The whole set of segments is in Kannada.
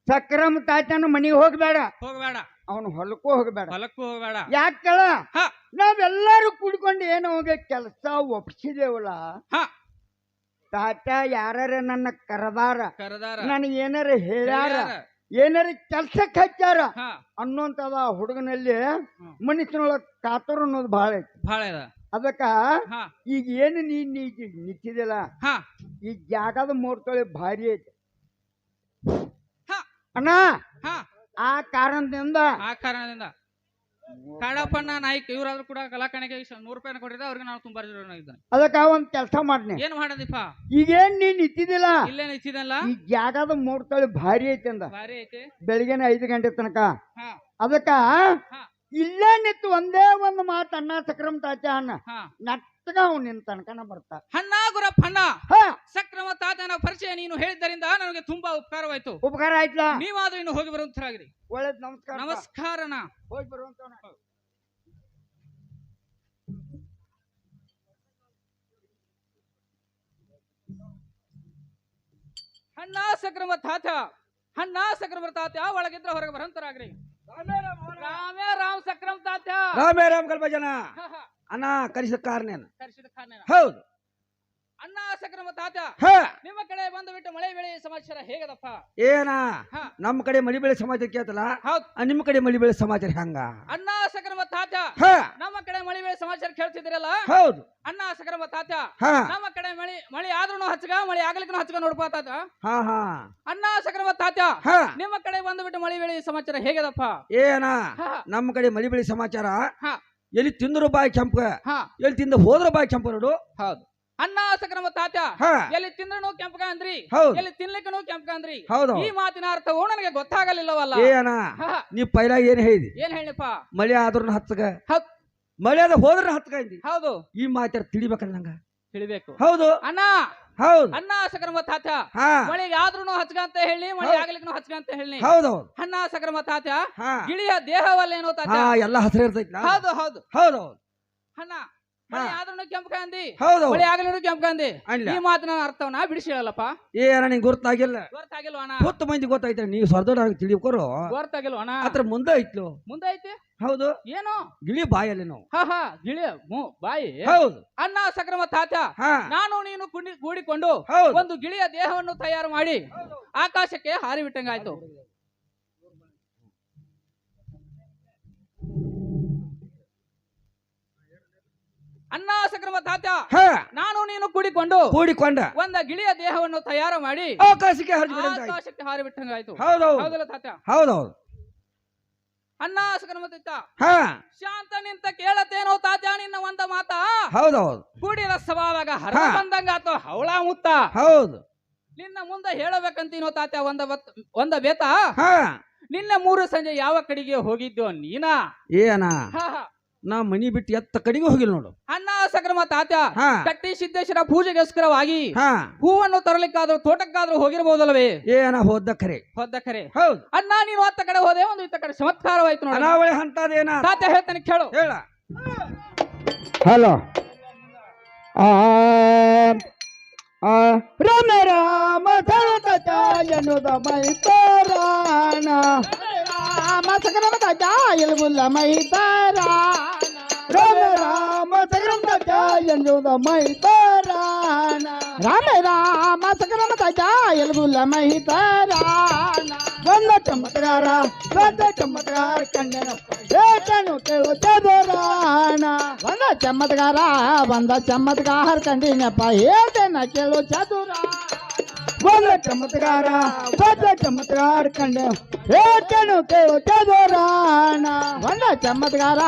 ಸಕ್ರಮ ತಾತನ ಮನಿಗೆ ಹೋಗ್ಬೇಡ, ಹೋಗ್ಬೇಡ, ಅವನು ಹೊಲಕ್ಕೂ ಹೋಗ್ಬೇಡ. ಹೊಲಕ್ಕೂ ಹೋಗ್ಬೇಡ. ಯಾಕಳ ಹ ನಾವೆಲ್ಲರೂ ಕೂಡ್ಕೊಂಡು ಏನೋ ಹೋಗಿ ಕೆಲಸ ಒಪ್ಸಿದೇವಲ್ಲ. ಹ ತಾತ ಯಾರ ನನ್ನ ಕರದಾರ, ಕರದಾರ, ನನಗೆ ಏನಾರ ಹೇಳ್ಯಾರ, ಹೇಳ್ಯಾರ. ಏನಾರ ಕೆಲ್ಸಕ್ಕೆ ಹಚ್ಚಾರ ಹ ಅನ್ನೋಂಥದ ಹುಡುಗನಲ್ಲಿ ಮನುಷ್ಯನೊಳಗ್ ಕಾತುರ ಅನ್ನೋದು ಬಹಳ ಐತಿ. ಭಾಳ ಇದ. ಅದಕ್ಕ ಹ ಈಗ ಏನು ನೀನ್ ನಿಂತಿದಿಲ್ಲ, ಹ ಈ ಜಾಗದ ಮೂರ್ತೊಳೆ ಭಾರಿ ಐತಿ ಹ ಅಣ್ಣ. ಹ ಆ ಕಾರಣದಿಂದ ಆ ಕಾರಣದಿಂದ ಕಾಡಪ್ಪಣ್ಣ ನಾಯ್ಕ ಇವರಾದ್ರೂ ಕೂಡ ಕಲಾಕಣಿಗೆ 100 ರೂಪಾಯಿ ಕೊಟ್ಟಿದ್ದ ಅವ್ರಿಗೆ ನಾವು ತುಂಬಾ ಇದ್ದಾನೆ. ಅದಕ್ಕ ಒಂದ್ ಕೆಲಸ ಮಾಡ್ನಿ. ಏನ್ ಮಾಡದಿಪ್ಪ? ಈಗೇನ್ ನೀನ್ ನಿಂತಿದಿಲ್ಲ, ಇಲ್ಲೇ ನಿಂತಿದ್ದಲ್ಲ, ಈ ಜಾಗದ ಮೂರ್ತೊಳೆ ಭಾರಿ ಐತಿ ಅಂದ. ಭಾರಿ ಐತಿ. ಬೆಳಿಗ್ಗೆ 5 ಗಂಟೆ ತನಕ. ಹ ಅದಕ್ಕ ಹ ಇಲ್ಲೇ ನಿಂತು ಒಂದೇ ಒಂದು ಮಾತು ಅಣ್ಣ ಸಕ್ರಮ ತಾತ ಅಣ್ಣ ಹ ನಟ್ಟಗ ಅವ್ನು ನಿನ್ ತನಕನ ಬರ್ತಾ. ಹಣ್ಣ ಗುರಪ್ಪ ಹಣ್ಣ, ಹ ಸಕ್ರಮ ತಾತನ ಪರಿಚಯ ನೀನು ಹೇಳಿದ್ದರಿಂದ ನನಗೆ ತುಂಬಾ ಉಪಕಾರವಾಯ್ತು. ಉಪಕಾರ ಆಯ್ತಲ್ಲ. ನೀವಾದ್ರೂ ಇನ್ನು ಹೋಗಿ ಬರುವಂತರಾಗಿರಿ. ಒಳ್ಳೇದ್ ನಮಸ್ಕಾರ. ನಮಸ್ಕಾರನ. ಹೋಗಿ ಬರುವಂತ. ಹಣ್ಣ ಸಕ್ರಮ ತಾತ, ಹಣ್ಣ ಸಕ್ರಮ ತಾತ ಒಳಗಿದ್ರ ಹೊರಗೆ ಬರಂತರಾಗ್ರಿ. ರಾಮೇ ರಾಮ್ ಸಕ್ರಮ ತಾತ. ರಾಮೇ ರಾಮ್ ಕಲ್ಪ ಜನ ಅಣ್ಣ ಕರಿಸಿದ ಕಾರನೇನ ಕರ್ಸಿದ ಖಾನೇನ. ಹೌದು. ಅಣ್ಣ ಸಕ್ರಮ ತಾತ, ಹ ನಿಮ್ಮ ಕಡೆ ಬಂದು ಬಿಟ್ಟು ಮಳೆ ಬೆಳೆ ಸಮಾಚಾರ ಹೇಗದಪ್ಪ? ಏನ ಹ ನಮ್ಮ ಕಡೆ ಮಳಿ ಬೆಳೆ ಸಮಾಚಾರ ಕೇಳ್ತಲ್ಲ, ಹೌದ್. ನಿಮ್ಮ ಕಡೆ ಮಳಿ ಬೆಳೆ ಸಮಾಚಾರ ಹಂಗ? ಅಣ್ಣ ಸಕ್ರಮ ತಾತ, ಹ ನಮ್ಮ ಕಡೆ ಮಳೆ ಬೆಳೆ ಸಮಾಚಾರ ಕೇಳ್ತಿದ್ದೀರಲ್ಲ. ಹೌದು. ಅಣ್ಣ ಸಕ್ರಮ ತಾತ, ಹ ನಮ್ಮ ಕಡೆ ಮಳಿ ಆದ್ರೂ ಹಚ್ಚಗ, ಮಳಿ ಆಗ್ಲಿಕ್ಕೂ ಹಚ್ಚಗ ನೋಡ್ಪಾ ತಾತ. ಹಾ ಹಾ ಅಣ್ಣ ಸಕ್ರಮ ತಾತ, ಹ ನಿಮ್ಮ ಕಡೆ ಬಂದು ಬಿಟ್ಟು ಮಳಿ ಬೆಳೆ ಸಮಾಚಾರ ಹೇಗದಪ್ಪ? ಏನ ಹ ನಮ್ಮ ಕಡೆ ಮಳಿ ಬೆಳೆ ಸಮಾಚಾರ ಹ ಎಲ್ಲಿ ತಿಂದ್ರು ಬಾಯಿ ಕೆಂಪ, ಹ ಎಲ್ಲಿ ತಿಂದ ಹೋದ್ರ ಬಾಯಿ ಕೆಂಪ ನೋಡು. ಹೌದು. ಅಣ್ಣ ಸಕ್ರಮ ತಾತ, ಹ ಎಲ್ಲಿ ತಿಂದ್ರೂ ಕೆಂಪಗ ಅಂದ್ರಿ, ಹೌದು. ಎಲ್ಲಿ ತಿನ್ಲಿಕ್ಕೂ ಕೆಂಪಗ ಅಂದ್ರಿ. ಹೌದು. ಈ ಮಾತಿನ ಅರ್ಥವು ನನಗೆ ಗೊತ್ತಾಗಲಿಲ್ಲವಲ್ಲ. ಏನ ನೀ ಪೈಲ ಏನ್ ಹೇಳಿದಿ? ಏನ್ ಹೇಳಿಪ್ಪ? ಮಳಿ ಆದ್ರೂ ಹತ್ತಗ, ಹೌದ್. ಮಳಿ ಆದ ಹೋದ್ರ ಹತ್ತಗ ಅಂದಿ. ಹೌದು, ಈ ಮಾತಾರ ತಿಳಿಬೇಕಲ್ಲ ನಂಗ. ತಿಳಿಬೇಕು. ಹೌದು. ಅಣ್ಣ ಹೌದು. ಅಣ್ಣ ಸಕ್ರಮ ತಾತ, ಹಾ ಮಳಿಗೆ ಆದ್ರೂ ಹಚ್ಚಗ ಅಂತ ಹೇಳಿ, ಮಳಿ ಆಗ್ಲಿಕ್ಕೂ ಹಚ್ಚಗ ಅಂತ ಹೇಳಿ. ಹೌದೌದು. ಅಣ್ಣ ಸಕ್ರಮ ತಾತ, ಹಾ ಗಿಳಿಯ ದೇಹವಲ್ಲೇನೋ ತಾತ. ಹಾ ಎಲ್ಲ ಹಸಿರು ಇರ್ತೈತಿ. ಹೌದು ಹೌದು. ಹೌದೌದು. ಅಣ್ಣ ಮಳಿ ಆದ್ರೂ ಕೆಂಪಗ ಅಂದಿ, ಹೌದು. ಮಳಿ ಆಗ್ಲಿನೂ ಕೆಂಪಗ ಅಂದಿ. ಅಲ್ಲ ಈ ಮಾತಿನ ಅರ್ಥವನ್ನ ಬಿಡಿಸಿ ಹೇಳಲ್ಲಪ್ಪ. ಏನ ನಿಂಗೆ ಗೊತ್ತಾಗಿಲ್ಲ? ಗೊತ್ತಾಗಿಲ್ವ ಅಣ್ಣ? ಹೊತ್ತು ಮಂದಿ ಗೊತ್ತಾಯ್ತ, ನೀವು ಸರ್ದೋಡ ತಿಳಿಕೋರು ಗೊತ್ತಾಗಿಲ್ವ ಅಣ್ಣ? ಅದ್ರ ಮುಂದೆ ಐತ್ಲು. ಮುಂದೆ ಐತಿ. ಹೌದು. ಏನು? ಗಿಳಿ ಬಾಯಲ್ಲಿ ನಾವು. ಹ ಹ ಗಿಳಿಯ ಬಾಯಿ. ಹೌದು. ಅಣ್ಣ ಸಕ್ರಮ ತಾತ, ಹಾ ನಾನು ನೀನು ಕೂಡಿಕೊಂಡು ಹೌದು. ಒಂದು ಗಿಳಿಯ ದೇಹವನ್ನು ತಯಾರು ಮಾಡಿ ಆಕಾಶಕ್ಕೆ ಹಾರಿ ಬಿಟ್ಟಂಗಾಯ್ತು. ಅಣ್ಣ ಸಕ್ರಮ ತಾತ, ಹ ನಾನು ನೀನು ಕೂಡಿಕೊಂಡು ಕೂಡಿಕೊಂಡ ಒಂದ ಗಿಳಿಯ ದೇಹವನ್ನು ತಯಾರು ಮಾಡಿ ಆಕಾಶಕ್ಕೆ ಹರಿಬಿಟ್ಟಂಗಾಯ್ತು. ಆಕಾಶಕ್ಕೆ ಹಾರಿ ಬಿಟ್ಟಂಗಾಯ್ತು. ಹೌದೌದು. ಹೌದಲ್ಲ ತಾತ? ಹೌದೌದು. ಅಣ್ಣ ಸಕ್ರಮ ತಾತ, ಹ ಶಾಂತ ನಿಂತ ಕೇಳತೇನೋ ತಾತ ನಿನ್ನ ಒಂದ ಮಾತ. ಹೌದೌದು. ಕೂಡಿದ ಸಭಾವಾಗ ಹರ ಬಂದಂಗಾತು ಹವಳ ಮುತ್ತ. ಹೌದು. ನಿನ್ನ ಮುಂದೆ ಹೇಳಬೇಕಂತೀನೋ ತಾತ ಒಂದ ಬೇತ. ಹ ನಿನ್ನೆ 3 ಸಂಜೆ ಯಾವ ಕಡೆಗೆ ಹೋಗಿದ್ಯೋ ನೀನ? ಏನ ಹ ಹ. ನಾ ಮನಿ ಬಿಟ್ಟು ಎತ್ತ ಕಡೆಗೂ ಹೋಗಿಲ್ಲ ನೋಡು. ಅಣ್ಣ ಸಕ್ರಮ ತಾತ, ಹಾ ಕಟ್ಟಿ ಸಿದ್ದೇಶ್ವರ ಪೂಜೆಗೋಸ್ಕರವಾಗಿ ಹಾ ಹೂವನ್ನು ತರಲಿಕ್ಕಾದ್ರೂ ತೋಟಕ್ಕಾದ್ರೂ ಹೋಗಿರಬಹುದಲ್ವೇ? ಏನ ಹೋದ ಖರೆ. ಹೊದ್ದ ಖರೆ. ಹೌದು. ಅಣ್ಣ ನೀನು ಅತ್ತ ಕಡೆ ಹೋದೆ, ಒಂದು ಇತ್ತ ಕಡೆ ಚಮತ್ಕಾರವಾಯ್ತು ನೋಡಿ. ಅನಾವಳಿ ಅಂತದೇನ ತಾತ ಹೇಳ್ತಾನೆ ಕೇಳು. ಹೇಳ. ಹಲೋ. ರಾಮ ರಾಮ ತಾತ ಎನ್ನುವುದ ಮೈತಾರಾಣ, ರಾಮ ಸಕ್ರಮ ತಾತ ಎಲ್ಬುಲ್ಲ ಮೈತಾರಾಣ. ರಾಮ ರಾಮ ಸಕ್ರಮ ತಾತ ಎನ್ನುವುದ ಮೈತಾರಾಣ, ರಾಮ ರಾಮ ಸಕ್ರಮ ತಾತ ಎಲ್ಬುಲ್ಲ ಮೈತಾರಾಣ. ಒಂದ ಚಮತ್ಕಾರ ದೊಡ್ಡ ಚಮತ್ಕಾರ ಕಣ್ಣನಪ್ಪ ಏಟನು ಕೇಳು ಚದುರಾಣ. ಒಂದ ಚಮತ್ಕಾರ ಕಂಡಿನಪ್ಪ ಏಟನ ಕೇಳು ಚದುರಾಣ. ಒಂದ ಚಮತ್ಕಾರ ದೊಡ್ಡ ಚಮತ್ಕಾರ ಕಂಡ ಏಟನು ಕೇಳು ಚದುರಾಣ. ಒಂದ ಚಮತ್ಕಾರ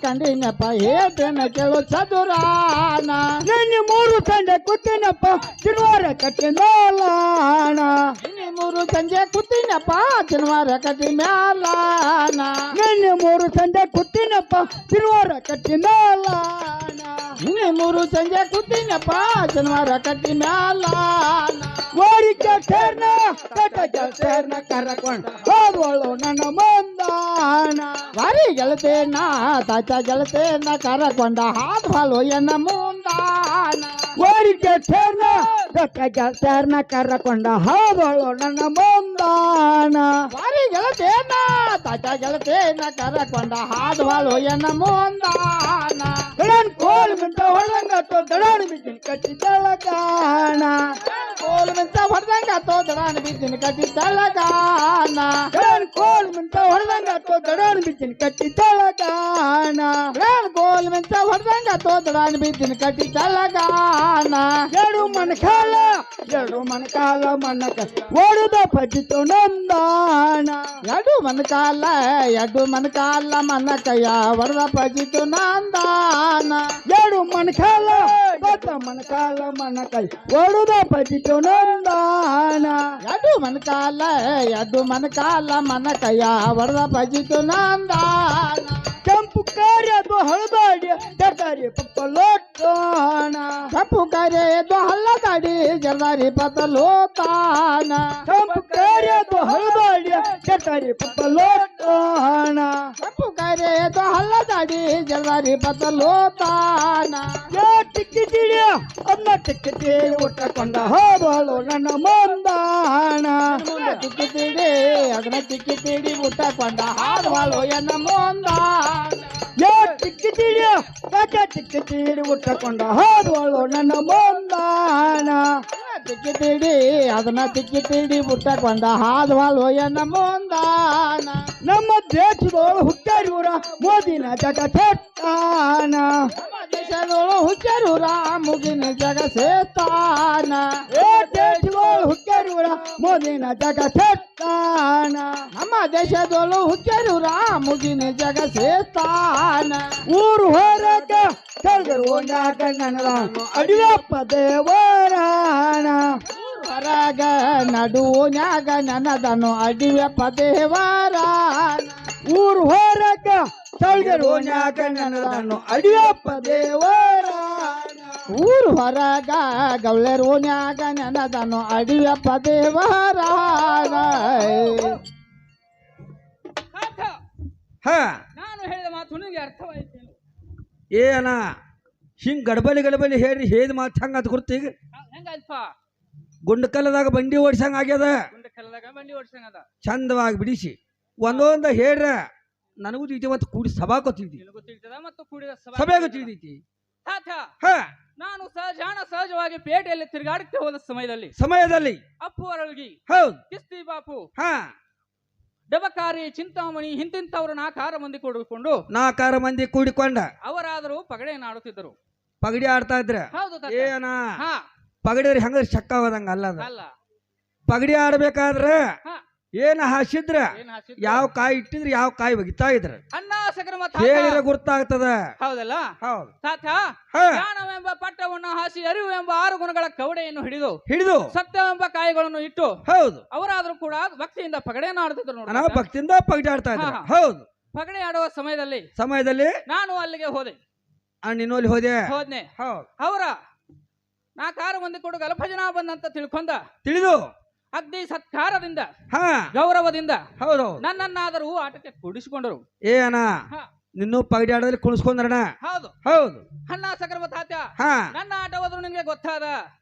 ಕಂಡಿನಪ್ಪ ಏಟನ ಕೇಳು ಚದುರಾಣ. ನಿನ್ನೆ 3 ಸಂಡೆ ಕೂತಿನಪ್ಪ ಶನಿವಾರ ಕಟ್ಟಿ ಮೇಲಾಣ. ನಿನ್ನೆ 3 ಸಂಜೆ ಕೂತಿನಪ್ಪ ಶನಿವಾರ ಕಟ್ಟಿ ಮೇಲಾಣ. ನಿನ್ನೆ 3 ಸಂಜೆ ಕೂತಿನಪ್ಪ ಶನಿವಾರ ಕಟ್ಟಿ ಮೇಲಾಣ. ನಿನ್ನೆ 3 ಸಂಜೆ ಕೂತಿನಪ್ಪ ಶನಿವಾರ ಕಟ್ಟಿ ಮೇಲಾಣ. ಓಡಿಕೆ ಸೇರ್ನ ಕಟ್ಟಕ್ಕೆ ಸೇರ್ನ ಕರ್ಕೊಂಡು ಹೋಗೋಳು ನನ್ನ ಮಂದಾಣ. ವಾರಿ ಗೆಳತೇನ ತಾಚ ಗೆಳತೇನ ಕರಕೊಂಡ ಹಾದು ಹಾಲು ಎನ್ನ ಮುಂದಾನ ವಾರಿ ಗೆಳತೇನ ತಾಚ ಗೆಳತೇನ ಕರಕೊಂಡ ಹಾದು ಹಾಲು ನನ್ನ ಮುಂದಾನ ವಾರಿ ಗೆಳತೇನ ತಾಚ ಗೆಳತೇನ ಕರಕೊಂಡ ಹಾದು ಹಾಲು ಎನ್ನ ಮುಂದಾನ ದಡನ್ ಕೋಲ್ ಮಿಂತ ಹೊಡೆದಂಗಾತೋ ದಡಾಣ ಬಿದ್ದಿನ ಕಟ್ಟಿ ತಳಗಾಣ ಕೋಲ್ ಮಿಂತ ಹೊಡೆದಂಗಾತೋ ದಡಾಣ ಬಿದ್ದಿನ ಕಟ್ಟಿ ತಳಗಾಣ ದಡನ್ ಕೋಲ್ ಮಿಂತ ಹೊಡೆದಂಗಾತೋ ದಡಾಣ ಬಿದ್ದಿನ ಕಟ್ಟಿ ತಳಗಾಣ ದಡನ್ ಕೋಲ್ ಮಿಂತ ಹೊಡೆದಂಗಾತೋ ದಡಾಣ ಬಿದ್ದಿನ ಕಟ್ಟಿ ತಳಗಾಣ ಎರಡು ಮನಕಾಲ ಮಣ್ಣಕ ಓಡುದ ಪಜಿತು ನಂದಾಣ ಎರಡು ಮನಕಾಲ ಮಣ್ಣಕಯ್ಯ ವರದ ಪಜಿತು ನಂದಾನ ಎರಡು ಮನಕಾಲ ಮಣ್ಣಕೈ ಓಡುದ ಪಜಿತು ನಂದಾನ ಎರಡು ಮನಕಾಲ ಮಣ್ಣಕಯ್ಯ ವರದ ಪಜಿತು ನಂದಾನ ಕೆಂಪು ಕಾರ್ಯದು ಹಳದಾಡಿ ಜಟಾರಿ ಪಪ್ಪ ಲೋಟಾನ ಕಪ್ಪು ಕಾರ್ಯದು ಹಳ್ಳದಾಡಿ ಜಟಾರಿ ಪತ್ತ ಲೋತಾನ ಕೆಂಪು ಕಾರ್ಯದು ಹಳದಾಡಿ ಜಟಾರಿ ಪಪ್ಪ ಲೋಟಾನ ಕಪ್ಪು ಕಾರ್ಯದು ಹಳ್ಳದಾಡಿ ಜಟಾರಿ ಪತ್ತ ಲೋತಾನ ಟಿಕ್ಕಿ ತಿಳಿ ಅನ್ನ ಟಿಕ್ಕಿ ತಿಳಿ ಉಟ್ಟಕೊಂಡ ಹೋದಳು ನನ್ನ ಮುಂದಾಣ ಟಿಕ್ಕಿ ತಿಳಿ ಅದನ್ನ ಟಿಕ್ಕಿ ತಿಳಿ ಉಟ್ಟಕೊಂಡ ಹಾದವಾಳು ಎನ್ನ ಮುಂದಾಣ ಟಿಕ್ಕಿ ತಿಳಿ ಟಿಕ್ಕಿ ತಿಳಿ ಉಟ್ಟಕೊಂಡ ಹೋದವಳು ನನ್ನ ಮುಂದಾಣ ಟಿಕ್ಕಿ ತಿಳಿ ಅದನ್ನ ಟಿಕ್ಕಿ ತಿಳಿ ಉಟ್ಟಕೊಂಡ ಹಾದವಾಳು ಎನ್ನ ಮುಂದಾಣ ನಮ್ಮ ದೇಶದೋಳು ಹುಟ್ಟಾರೂರ ಮೋದಿನ ಜಗ ಸೆಟ್ಟಾನ ದೇಶದೋಳು ಹುಟ್ಟಾರೂರ ಮುಗಿನ ಜಗ ಸೇತಾನ ದೇಶದೋಳು ಹುಟ್ಟಾರೂರ ಮೋದಿನ ಜಗ ಸೆಟ್ಟಾನ ನಮ್ಮ ದೇಶದೋಳು ಹುಟ್ಟಾರೂರ ಮುಗಿನ ಜಗ ಸೇತಾನ ಊರು ಹೊರಗ ಕಲ್ಗರು ಒಂದಾಕ ನನಗಾನು ಅಡಿಯಪ್ಪ ದೇವರಾಣ ಹೊರಗ ನಡುವನ್ಯಾಗ ನನದನು ಅಡಿಯಪ್ಪ ದೇವರಾಣ ಊರು ಹೊರಗ ಕಲ್ಗರು ಒಂದಾಕ ನನದನು ಅಡಿಯಪ್ಪ ದೇವರಾಣ ಊರು ಹೊರಗ ಗೌಳೆರು ನ್ಯಾಗ ನನದನು ಅಡಿಯಪ್ಪ ದೇವರಾಣ ಹಾ ನಾನು ಹೇಳಿದ ಮಾತು ನಿನಗೆ ಅರ್ಥವಾಯಿತು ಏನ ಹಿಂಗ್ ಗಡಬಲಿ ಹೇಳ್ರಿ ಹೇಳಿದ ಮಾತು ಹಂಗ ಅಂತ ಗುರ್ತ ಈಗ ಹೆಂಗಾಯ್ತಪ್ಪ ಗುಂಡ ಕಲ್ಲದಾಗ ಬಂಡಿ ಓಡಿಸಂಗ ಆಗ್ಯದ ಗುಂಡ ಕಲ್ಲದಾಗ ಬಂಡಿ ಓಡಿಸಂಗದ ಚಂದವಾಗಿ ಬಿಡಿಸಿ ಒಂದೊಂದ ಹೇಳ್ರ ನನಗೂ ತಿಳಿತಿ ಮತ್ತು ಕೂಡಿ ಸಭಾ ಗೊತ್ತಿದ್ದಿ ನಿನಗೂ ತಿಳಿತದ ಮತ್ತು ಕೂಡಿದ ಸಭೆ ಗೊತ್ತಿದ್ದೀತಿ ತಾತ ಹಾ ನಾನು ಸಹಜವಾಗಿ ಪೇಟೆಯಲ್ಲಿ ತಿರುಗಾಡುತ್ತಾ ಹೋದ ಸಮಯದಲ್ಲಿ ಅಪ್ಪು ಅರಳ್ಗಿ ಹೌದು ಕಿಸ್ತಿ ಬಾಪು ಹಾ ಡಬಕಾರಿ ಚಿಂತಾಮಣಿ ಹಿಂತಿಂತವರು 4 ಮಂದಿ ಕೂಡಿಕೊಂಡು 4 ಮಂದಿ ಕೂಡಿಕೊಂಡ ಅವರಾದರೂ ಪಗಡೆಯನ್ನು ಆಡುತ್ತಿದ್ದರು ಪಗಡಿ ಆಡ್ತಾ ಇದ್ರ ಹೌದು ತಾತ. ಏನ ಹಾ ಪಗಡಿ ಹಂಗ ಚಕ್ಕ ಹೋದಂಗ ಅಲ್ಲ ಅದ. ಅಲ್ಲ ಪಗಡಿ ಆಡ್ಬೇಕಾದ್ರ ಹಾ ಏನ ಹಾಸಿದ್ರ ಏನ್ ಹಾಸಿದ್ರು? ಯಾವ ಕಾಯಿ ಇಟ್ಟಿದ್ರ ಯಾವ ಕಾಯಿ ಒಗಿತಾ ಇದ್ರ ಅನ್ನ ಸಕ್ರಮ ಹೇಳಿದ್ರೆ ಗುರ್ತಾಗ್ತದ ಹೌದಲ್ಲ ಹೌದು ತಾತ ಹಾ ಜ್ಞಾನವೆಂಬ ಪಟ್ಟವನ್ನು ಹಾಸಿ ಅರಿವೆಂಬ 6 ಗುಣಗಳ ಕವಡೆಯನ್ನು ಹಿಡಿದು ಸತ್ಯವೆಂಬ ಕಾಯಿಗಳನ್ನು ಇಟ್ಟು ಹೌದು ಅವರಾದ್ರೂ ಕೂಡ ಭಕ್ತಿಯಿಂದ ಪಗಡೆಯನ್ನು ಆಡುತ್ತಿದ್ರು ನೋಡಿ ನಾವು ಭಕ್ತಿಯಿಂದ ಪಗಡಿ ಆಡ್ತಾ ಇದ್ರ ಹಾ. ಹೌದು ಪಗಡೆ ಆಡುವ ಸಮಯದಲ್ಲಿ ನಾನು ಅಲ್ಲಿಗೆ ಹೋದೆ ನಿನ್ನೋಲಿ ಹೋದೆ ಹೋದ್ನೆ ಹೌದು ಅವರ 4 ಮಂದಿ ಕೂಡ ಗಲಭಜನಾ ಬಂದಂತ ತಿಳ್ಕೊಂಡ ತಿಳಿದು ಅಗ್ನಿ ಸತ್ಕಾರದಿಂದ ಹಾ ಗೌರವದಿಂದ ಹೌದು ನನ್ನನ್ನಾದರೂ ಆಟಕ್ಕೆ ಕೂಡಿಸಿಕೊಂಡರು ಏನ ಹಾ. ನಿನ್ನೂ ಪಗಡಿ ಆಡೋದ್ರಲ್ಲಿ ಕುಣಿಸ್ಕೊಂಡ್ರಣ ಹೌದು ಹೌದು ಅಣ್ಣ ಸಕ್ರಮ ತಾತ್ಯ ಹಾ ನನ್ನ ಆಟವಾದ್ರು ನಿನ್ಗೆ ಗೊತ್ತಾದ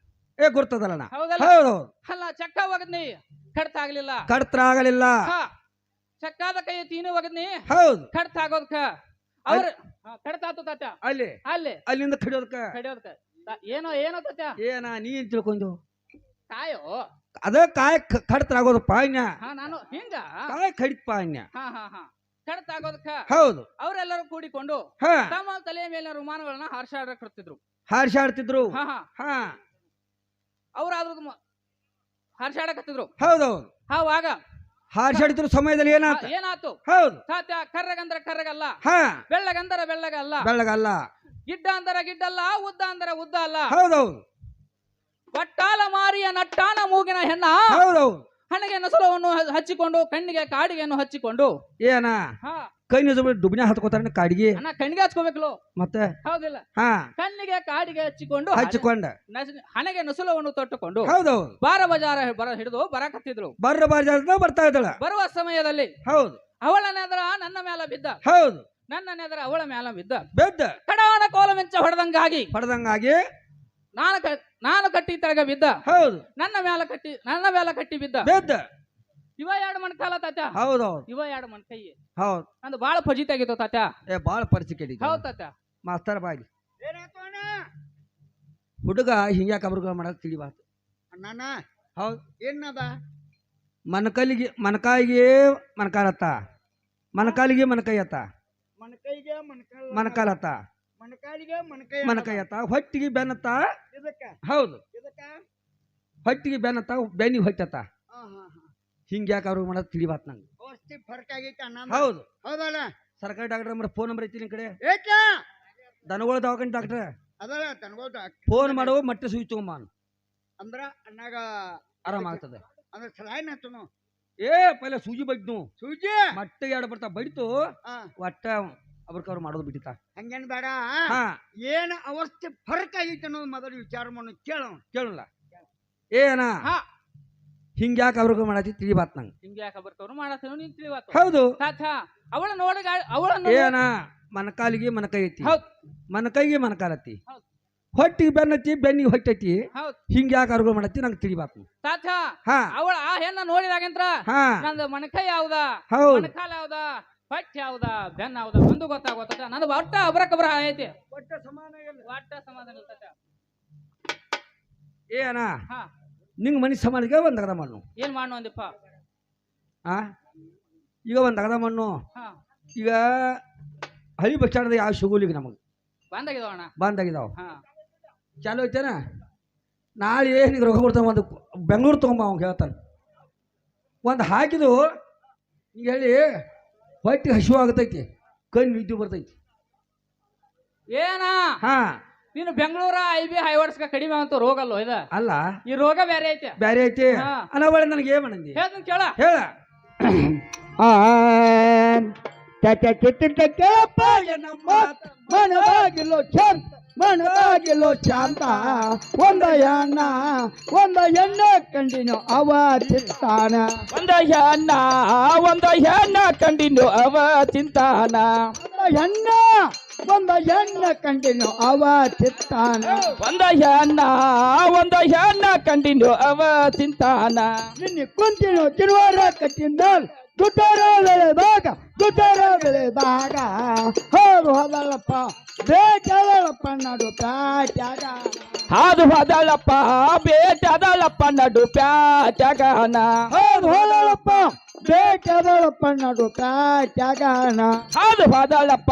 ಗುರ್ತದಲ್ಲಣ್ಣ ಹೌದಲ್ಲ ಹೌದು ಅಲ್ಲ ಚಕ್ಕ ಒಗದ್ನಿ ಕಡ್ತ ಆಗ್ಲಿಲ್ಲ ಕಡ್ತ್ರ ಆಗಲಿಲ್ಲ ಹಾ ಚಕ್ಕಾದ ಕೈ ತೀನು ಒಗದ್ನಿ ಹೌದು ಕಡ್ತ ಆಗೋದ್ಕ ಅವ್ರ ಕಡ್ತಾತು ತಾತ್ಯ ಅಲ್ಲಿ ಅಲ್ಲಿ ಅಲ್ಲಿಂದ ಕಡಿಯೋದಕ್ಕ ಕಡಿಯೋದ್ಕ ಏನೋ ತಾತ್ಯ ಏನ ನೀ ಏನ್ ತಿಳ್ಕೊಂಡು ಕಾಯೋ ಅದ ಕಾಯ ಕಡ್ತ್ರ ಆಗೋದು ಪಾಣ್ಯ ಹಾ ನಾನು ಹಿಂಗ ಕಾಯ ಕಡಿತ ಪಾಣ್ಯ ಹಾ ಕಡ್ತ ಆಗೋದಕ್ಕ ಹೌದು ಅವರೆಲ್ಲರೂ ಕೂಡಿಕೊಂಡು ಹಾ ತಮ್ಮ ತಲೆಯ ಮೇಲಿನ ರುಮಾನಗಳನ್ನ ಹಾರ್ಸಾಡಕತ್ತಿದ್ರು ಹಾಡ್ಸಾಡ್ತಿದ್ರು ಹಾ ಹಾ ಅವ್ರಾದ್ರೂ ಹಾರ್ಸಾಡಕತ್ತಿದ್ರು ಹೌದೌದು ಆವಾಗ ಹಾಡ್ಸಾಡ್ತಿರೋ ಸಮಯದಲ್ಲಿ ಏನಾತ ಏನಾತು ಹೌದು ತಾತ್ಯ ಕರ್ರಗಂದ್ರ ಕರ್ರಗಲ್ಲ ಹಾ ಬೆಳ್ಳಗಂದರ ಬೆಳ್ಳಗಲ್ಲ ಬೆಳ್ಳಗಲ್ಲ ಗಿಡ್ಡ ಅಂದರ ಗಿಡ್ಡಲ್ಲ ಉದ್ದ ಅಂದರ ಉದ್ದ ಅಲ್ಲ ಹೌದೌದು ಒಟ್ಟಾಲ ಮಾರಿಯ ನಟ್ಟಾನ ಮೂಗಿನ ಹೆಣ್ಣ ಹೌದೌದು ಹಣೆಗೆ ನೊಸಲವನ್ನು ಹಚ್ಚಿಕೊಂಡು ಕಣ್ಣಿಗೆ ಕಾಡಿಗೆಯನ್ನು ಹಚ್ಚಿಕೊಂಡು ಏನ ಹಾ ಕೈ ಡುಬ್ನ ಹತ್ಕೋತಾರ ಕಾಡಿಗೆ ಅಣ್ಣ ಕಣ್ಣಿಗೆ ಹಚ್ಕೋಬೇಕಲ್ಲ ಮತ್ತೆ ಹೌದಿಲ್ಲ ಹಾ ಕಣ್ಣಿಗೆ ಕಾಡಿಗೆ ಹಚ್ಚಿಕೊಂಡು ಹಚ್ಚಿಕೊಂಡ ಹಣೆಗೆ ನೊಸಲವನ್ನು ತೊಟ್ಟುಕೊಂಡು ಹೌದೌದು ಬಾರ ಬಜಾರ ಹಿಡಿದು ಬರಕತ್ತಿದ್ರು ಬರ್ರ ಬಾಜಾರದ ಬರ್ತಾ ಇದ್ದಳ ಬರುವ ಸಮಯದಲ್ಲಿ ಹೌದು ಅವಳ ನೆದರ ನನ್ನ ಮೇಲ ಬಿದ್ದ, ಹೌದು ನನ್ನ ನೆದರ ಅವಳ ಮೇಲ ಬಿದ್ದ. ಬೆದ್ದ ಕಡಾಣ ಕೋಲ ಮಿಂಚ ಹೊಡೆದಂಗಾಗಿ ಪಡೆದಂಗಾಗಿ ನಾನು ಕಟ್ಟಿ ತೆಳಗ ಬಿದ್ದ, ಹೌದು ನನ್ನ ಮೇಲ ಕಟ್ಟಿ ಬಿದ್ದ. ಬೆದ್ದ ಇವ ಎರಡು ಮಣ್ಕಾಲ ತಾತ, ಹೌದೌದು ಇವ ಎರಡು ಮಣ್ ಕೈ. ಹೌದು ನಂದು ಬಾಳ ಫಜಿತ ಆಗಿತ್ತು ತಾತ. ಬಾಳ ಪರಿಚಯ ಕೇಳಿ ಹೌದ್ ತಾತ. ಮಾಸ್ತರ್ ಬಾಗಿ ಹುಡುಗ ಹಿಂಗ್ಯಾಕ ಅವ್ರಿಗೆ ಮಾಡಕ್ ತಿಳಿಬಾರ್ದು. ಅಣ್ಣನ ಹೌದು ಏನದ ಮನಕಾಯಿಗೆ ಮನಕಾಲತ್ತ, ಮನಕಾಲಿಗೆ ಮನಕೈಯತ್ತ, ಮಣಕೈಗೆ ಮನಕಾಲತ್ತ, ಮಣಕಾಲಿಗೆ ಮನಕೈಯತ್ತ, ಹೊಟ್ಟಿಗೆ ಬೆನ್ನತ್ತ. ಇದಕ್ಕ ಹೌದು ಇದಕ್ಕ ಹೊಟ್ಟಿಗೆ ಬೆನ್ನತ್ತ, ಬೆನ್ನಿ ಹೊಟ್ಟತ್ತ. ಹಾ ಹಾ ಹಾ ಹಿಂಗ್ಯಾಕ ಅವ್ರಿಗೆ ಮಾಡಕ್ ತಿಳಿಬಾರ್ದು ನಂಗೆ. ಔಷಧಿ ಫರ್ಕ್ ಆಗೈತೆ ಅಣ್ಣ. ಹೌದು ಹೌದಲ್ಲ ಸರ್ಕಾರಿ ಡಾಕ್ಟರ್ ನಂಬರ್ ಫೋನ್ ನಂಬರ್ ಐತಿ ನಿನ್ ಕಡೆ. ಏಕ ದನಗಳ ದವಾಖಾನೆ ಡಾಕ್ಟರ್ ಅದಲ್ಲ ತನ್ಗೋತ ಫೋನ್ ಮಾಡುವ ಮಟ್ಟೆ ಸೂಚಿ ತಗೊಂಬ ಅಂದ್ರ ಅಣ್ಣಾಗ ಆರಾಮ ಆಗ್ತದೆ. ಅಂದ್ರೆ ಸಲಾಯಿನ ಹತ್ತನು ಪೈಲ ಸೂಜಿ ಬಡ್ನು ಸೂಜಿ ಮಟ್ಟೆ ಎರಡು ಬರ್ತಾ ಬಡಿತು ಹಾ ಒಟ್ಟ ಅವ್ರ ಮಾಡೋದು ಬಿಟ್ಟಿತ. ಹಂಗೇನ್ ಬೇಡ. ಹಾ ಏನ್ ಅವಸ್ಥೆ ಫರ್ಕ್ ಆಗೈತೆ ಅನ್ನೋದು ಮೊದಲು ವಿಚಾರ ಮಾಡೋ ಕೇಳಲ್ಲ ಏನ ಹಾ ಹಿಂಗ್ಯಾಕ ಅವ್ರಿಗೆ ಮಾಡತಿ ತಿಳಿಬಾತ್ ನಂಗೆ. ಹಿಂಗ್ಯಾಕ ಬರ್ತವ್ರು ಮಾಡತ್ತೇನು ನೀನ್ ತಿಳಿವಾತು. ಹೌದು ತಾತ ಅವಳ ನೋಡಿ ಅವಳ ಏನ ಮನಕಾಲಿಗೆ ಮನಕೈ ಐತಿ, ಹೌದ್ ಮನಕೈಗೆ ಮನಕಾಲತ್ತಿ, ಹೌದ್ ಹೊಟ್ಟಿಗೆ ಬೆನ್ನತ್ತಿ, ಬೆನ್ನಿಗೆ ಹೊಟ್ಟೈತಿ. ಹೌದ್ ಹಿಂಗ್ಯಾಕ ಅವ್ರಿಗೆ ಮಾಡತ್ತಿ ನಂಗೆ ತಿಳಿಬಾತ್. ತಾತ ಹಾ ಅವಳ ಆ ಹೆಣ್ಣ ನೋಡಿದಾಗಂತ್ರ ಹಾ ನಂದು ಮಣಕೈ ಯಾವ್ದ, ಹೌದು ಮಣಕಾಲ ಯಾವ್ದ, ಹೊಟ್ಟೆ ಯಾವ್ದ, ಬೆನ್ನ ಯಾವ್ದ ಒಂದು ಗೊತ್ತಾಗೋತ. ನಂದು ಒಟ್ಟ ಅಬ್ರಕಬ್ರ ಐತಿ, ಒಟ್ಟ ಸಮಾನ ಇಲ್ಲ. ಒಟ್ಟ ಸಮಾಧಾನ ಇಲ್ಲ ತಾತ. ಏನ ಹಾ ನಿಂಗೆ ಮನಿ ಸಮಾನಿಗೆ ಒಂದ್ ಅಗದ ಮಣ್ಣು. ಏನ್ ಮಾಡು ಅಂದಿಪ್ಪ. ಆ ಈಗ ಒಂದ್ ಅಗದ ಮಣ್ಣು. ಹಾ ಈಗ ಹಳಿ ಬಸ್ ಸ್ಟ್ಯಾಂಡ್ ಯಾವ ಶುಗುಲಿಗೆ ನಮಗೆ ಬಂದಾಗಿದಾವ ಅಣ್ಣ. ಬಂದಾಗಿದಾವ. ಹಾ ಚಾಲು ಐತೇನ. ನಾಳೆ ನಿಂಗೆ ರೊಕ್ಕ ಕೊಡ್ತಾವ, ಒಂದು ಬೆಂಗಳೂರು ತೊಗೊಂಬ ಅವ್ನು ಹೇಳ್ತಾನೆ. ಒಂದು ಹಾಕಿದು ಈಗ ಹೇಳಿ ಹೊಟ್ಟೆ ಹಸಿವು ಆಗತೈತಿ, ಕಣ್ಣು ನಿದ್ದೆ ಬರ್ತೈತಿ. ಏನ ಹಾ ನೀನು ಬೆಂಗಳೂರ IB ಹೈವರ್ಸ್ಗ ಕಡಿಮೆ ಅಂತ ರೋಗ ಅಲ್ಲೋ ಇದ. ಅಲ್ಲ ಈ ರೋಗ ಬೇರೆ ಐತೆ. ಬ್ಯಾರೆ ಐತಿ ಹಾ. ಅನ್ನೋಳೆ ನನಗೆ ಏನ್ ಮಾಡಂದಿ ಹೇಳ್ತೀನಿ ಕೇಳ. ಹೇಳ. ಕೇಳಪ್ಪ ನಮ್ಮ ಮನವಾಗಿಲ್ಲೋ ಶಾಂತ, ಮನವಾಗಿಲ್ಲೋ ಶಾಂತ. ಒಂದ ಎಣ್ಣ ಕಂಡಿನ ಅವ ಚಿತ್ತಾನ, ಒಂದ ಹೆಣ್ಣ ಕಂಡಿನು ಅವ ಚಿಂತಾನ, ಒಂದ ಎಣ್ಣ ಕಂಡಿನ ಅವ ಚಿತ್ತಾನ. ಒಂದ ಹೆಣ್ಣ ಕಂಡಿನು ಅವ ಚಿಂತಾನ. ನಿನ್ನೆ ಕುಂತಿನ ತಿರುವಾರ ಕಟ್ಟಿಂದಲ್ ದುಟಾರ ಬೆಳೆದಾಗ ಹೋರು ಹೋದಳಪ್ಪ ಬೇಕಾದಳಪ್ಪ ನಡು ಪ್ಯಾಟ್ಯಾಗ. ಹಾದು ಹೋದಳಪ್ಪ ಬೇಟದಳಪ್ಪ ನಡು ಪ್ಯಾಟ್ಯಾಗನ. ಹೋರು ಹೋದಳಪ್ಪ ಬೇಕಾದಳಪ್ಪ ನಡು ಪ್ಯಾಟ್ಯಾಗನ. ಹಾದು ಹೋದಳಪ್ಪ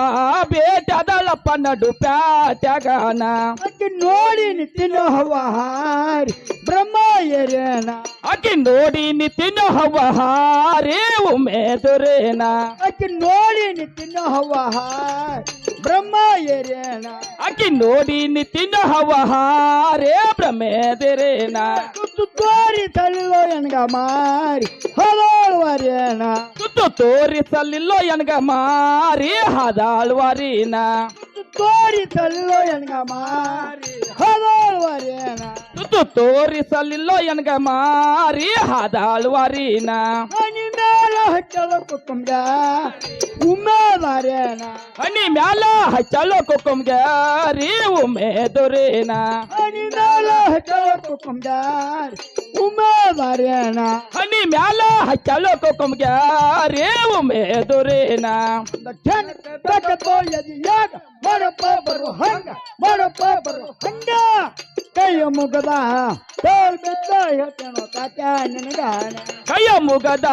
ಬೇಟದಳಪ್ಪ ನಡು ಪ್ಯಾಟ್ಯಾಗನ. ಅಕ್ಕಿ ನೋಡಿ ನಿತ್ತಿನ ಹವ ಹಾರಿ ಬ್ರಹ್ಮ ಏರೇನ. ಆಕಿ ನೋಡಿ ನಿತಿನ ಹವ ಹಾರಿ ಉಮೇದುರೇನ. ಅಕ್ಕಿ ನೋಡಿ ನಿತ್ತಿನ ಹವ ಹಾರಿ ಬ್ರಹ್ಮ ಏರೇನ. ಆಕಿ ನೋಡಿ ನಿತಿನ ಹವ ಹಾರೇ ಬ್ರಹ್ಮೇದಿರೇನ. ತುತ್ತು ತೋರಿಸಲಿಲ್ಲೋ ಎನ್ಗ ಮಾರಿ ಹಲವಾರೇನ. ತುತ್ತು ತೋರಿಸಲಿಲ್ಲೋ ಎನ್ಗ ಮಾರಿ ಹದಾಳ್ವಾರಿನ. ತೋರಿಸಲಿಲ್ಲೋ ಎನ್ಗ ಮಾರಿ ಹಲವಾರೇನ. ತುತ್ತು ತೋರಿಸಲಿಲ್ಲೋ ಎನ್ಗ ಮಾರಿ ಹದಾಳ್ವಾರಿನ. ಹನಿ ಮ್ಯಾಲ ಹಚ್ಚಲ ಕುಟುಂಬ ಉಮೇದಾರೇನ. ಹನಿ ಮ್ಯಾಲ ಹಚ್ಚಲು ಕುಕುಮ್ಗಾರಿ ಉಮೇದುರೇನ. ಹನಿ ಮ್ಯಾಲ ಹಚ್ಚಲ ಕುಟುಂಬ ಉಮೇದಾರೇನ. ಹನಿ ಮ್ಯಾಲ ಹಚ್ಚಲು ಕುಕುಮ್ಗಾರಿ ಉಮೇದುರೇನ. ಮಾಡಪ್ಪ ಬರು ಹಂಗ, ಮಾಡಪ್ಪ ಬರು ಹಂಗ. ಕೈಯ ಮುಗದ ತೋಲ್ ಬಿದ್ದ ಹೇಳ್ತೇನೋ ತಾತ್ಯ ನಿನಗಾನ. ಕೈಯ ಮುಗದ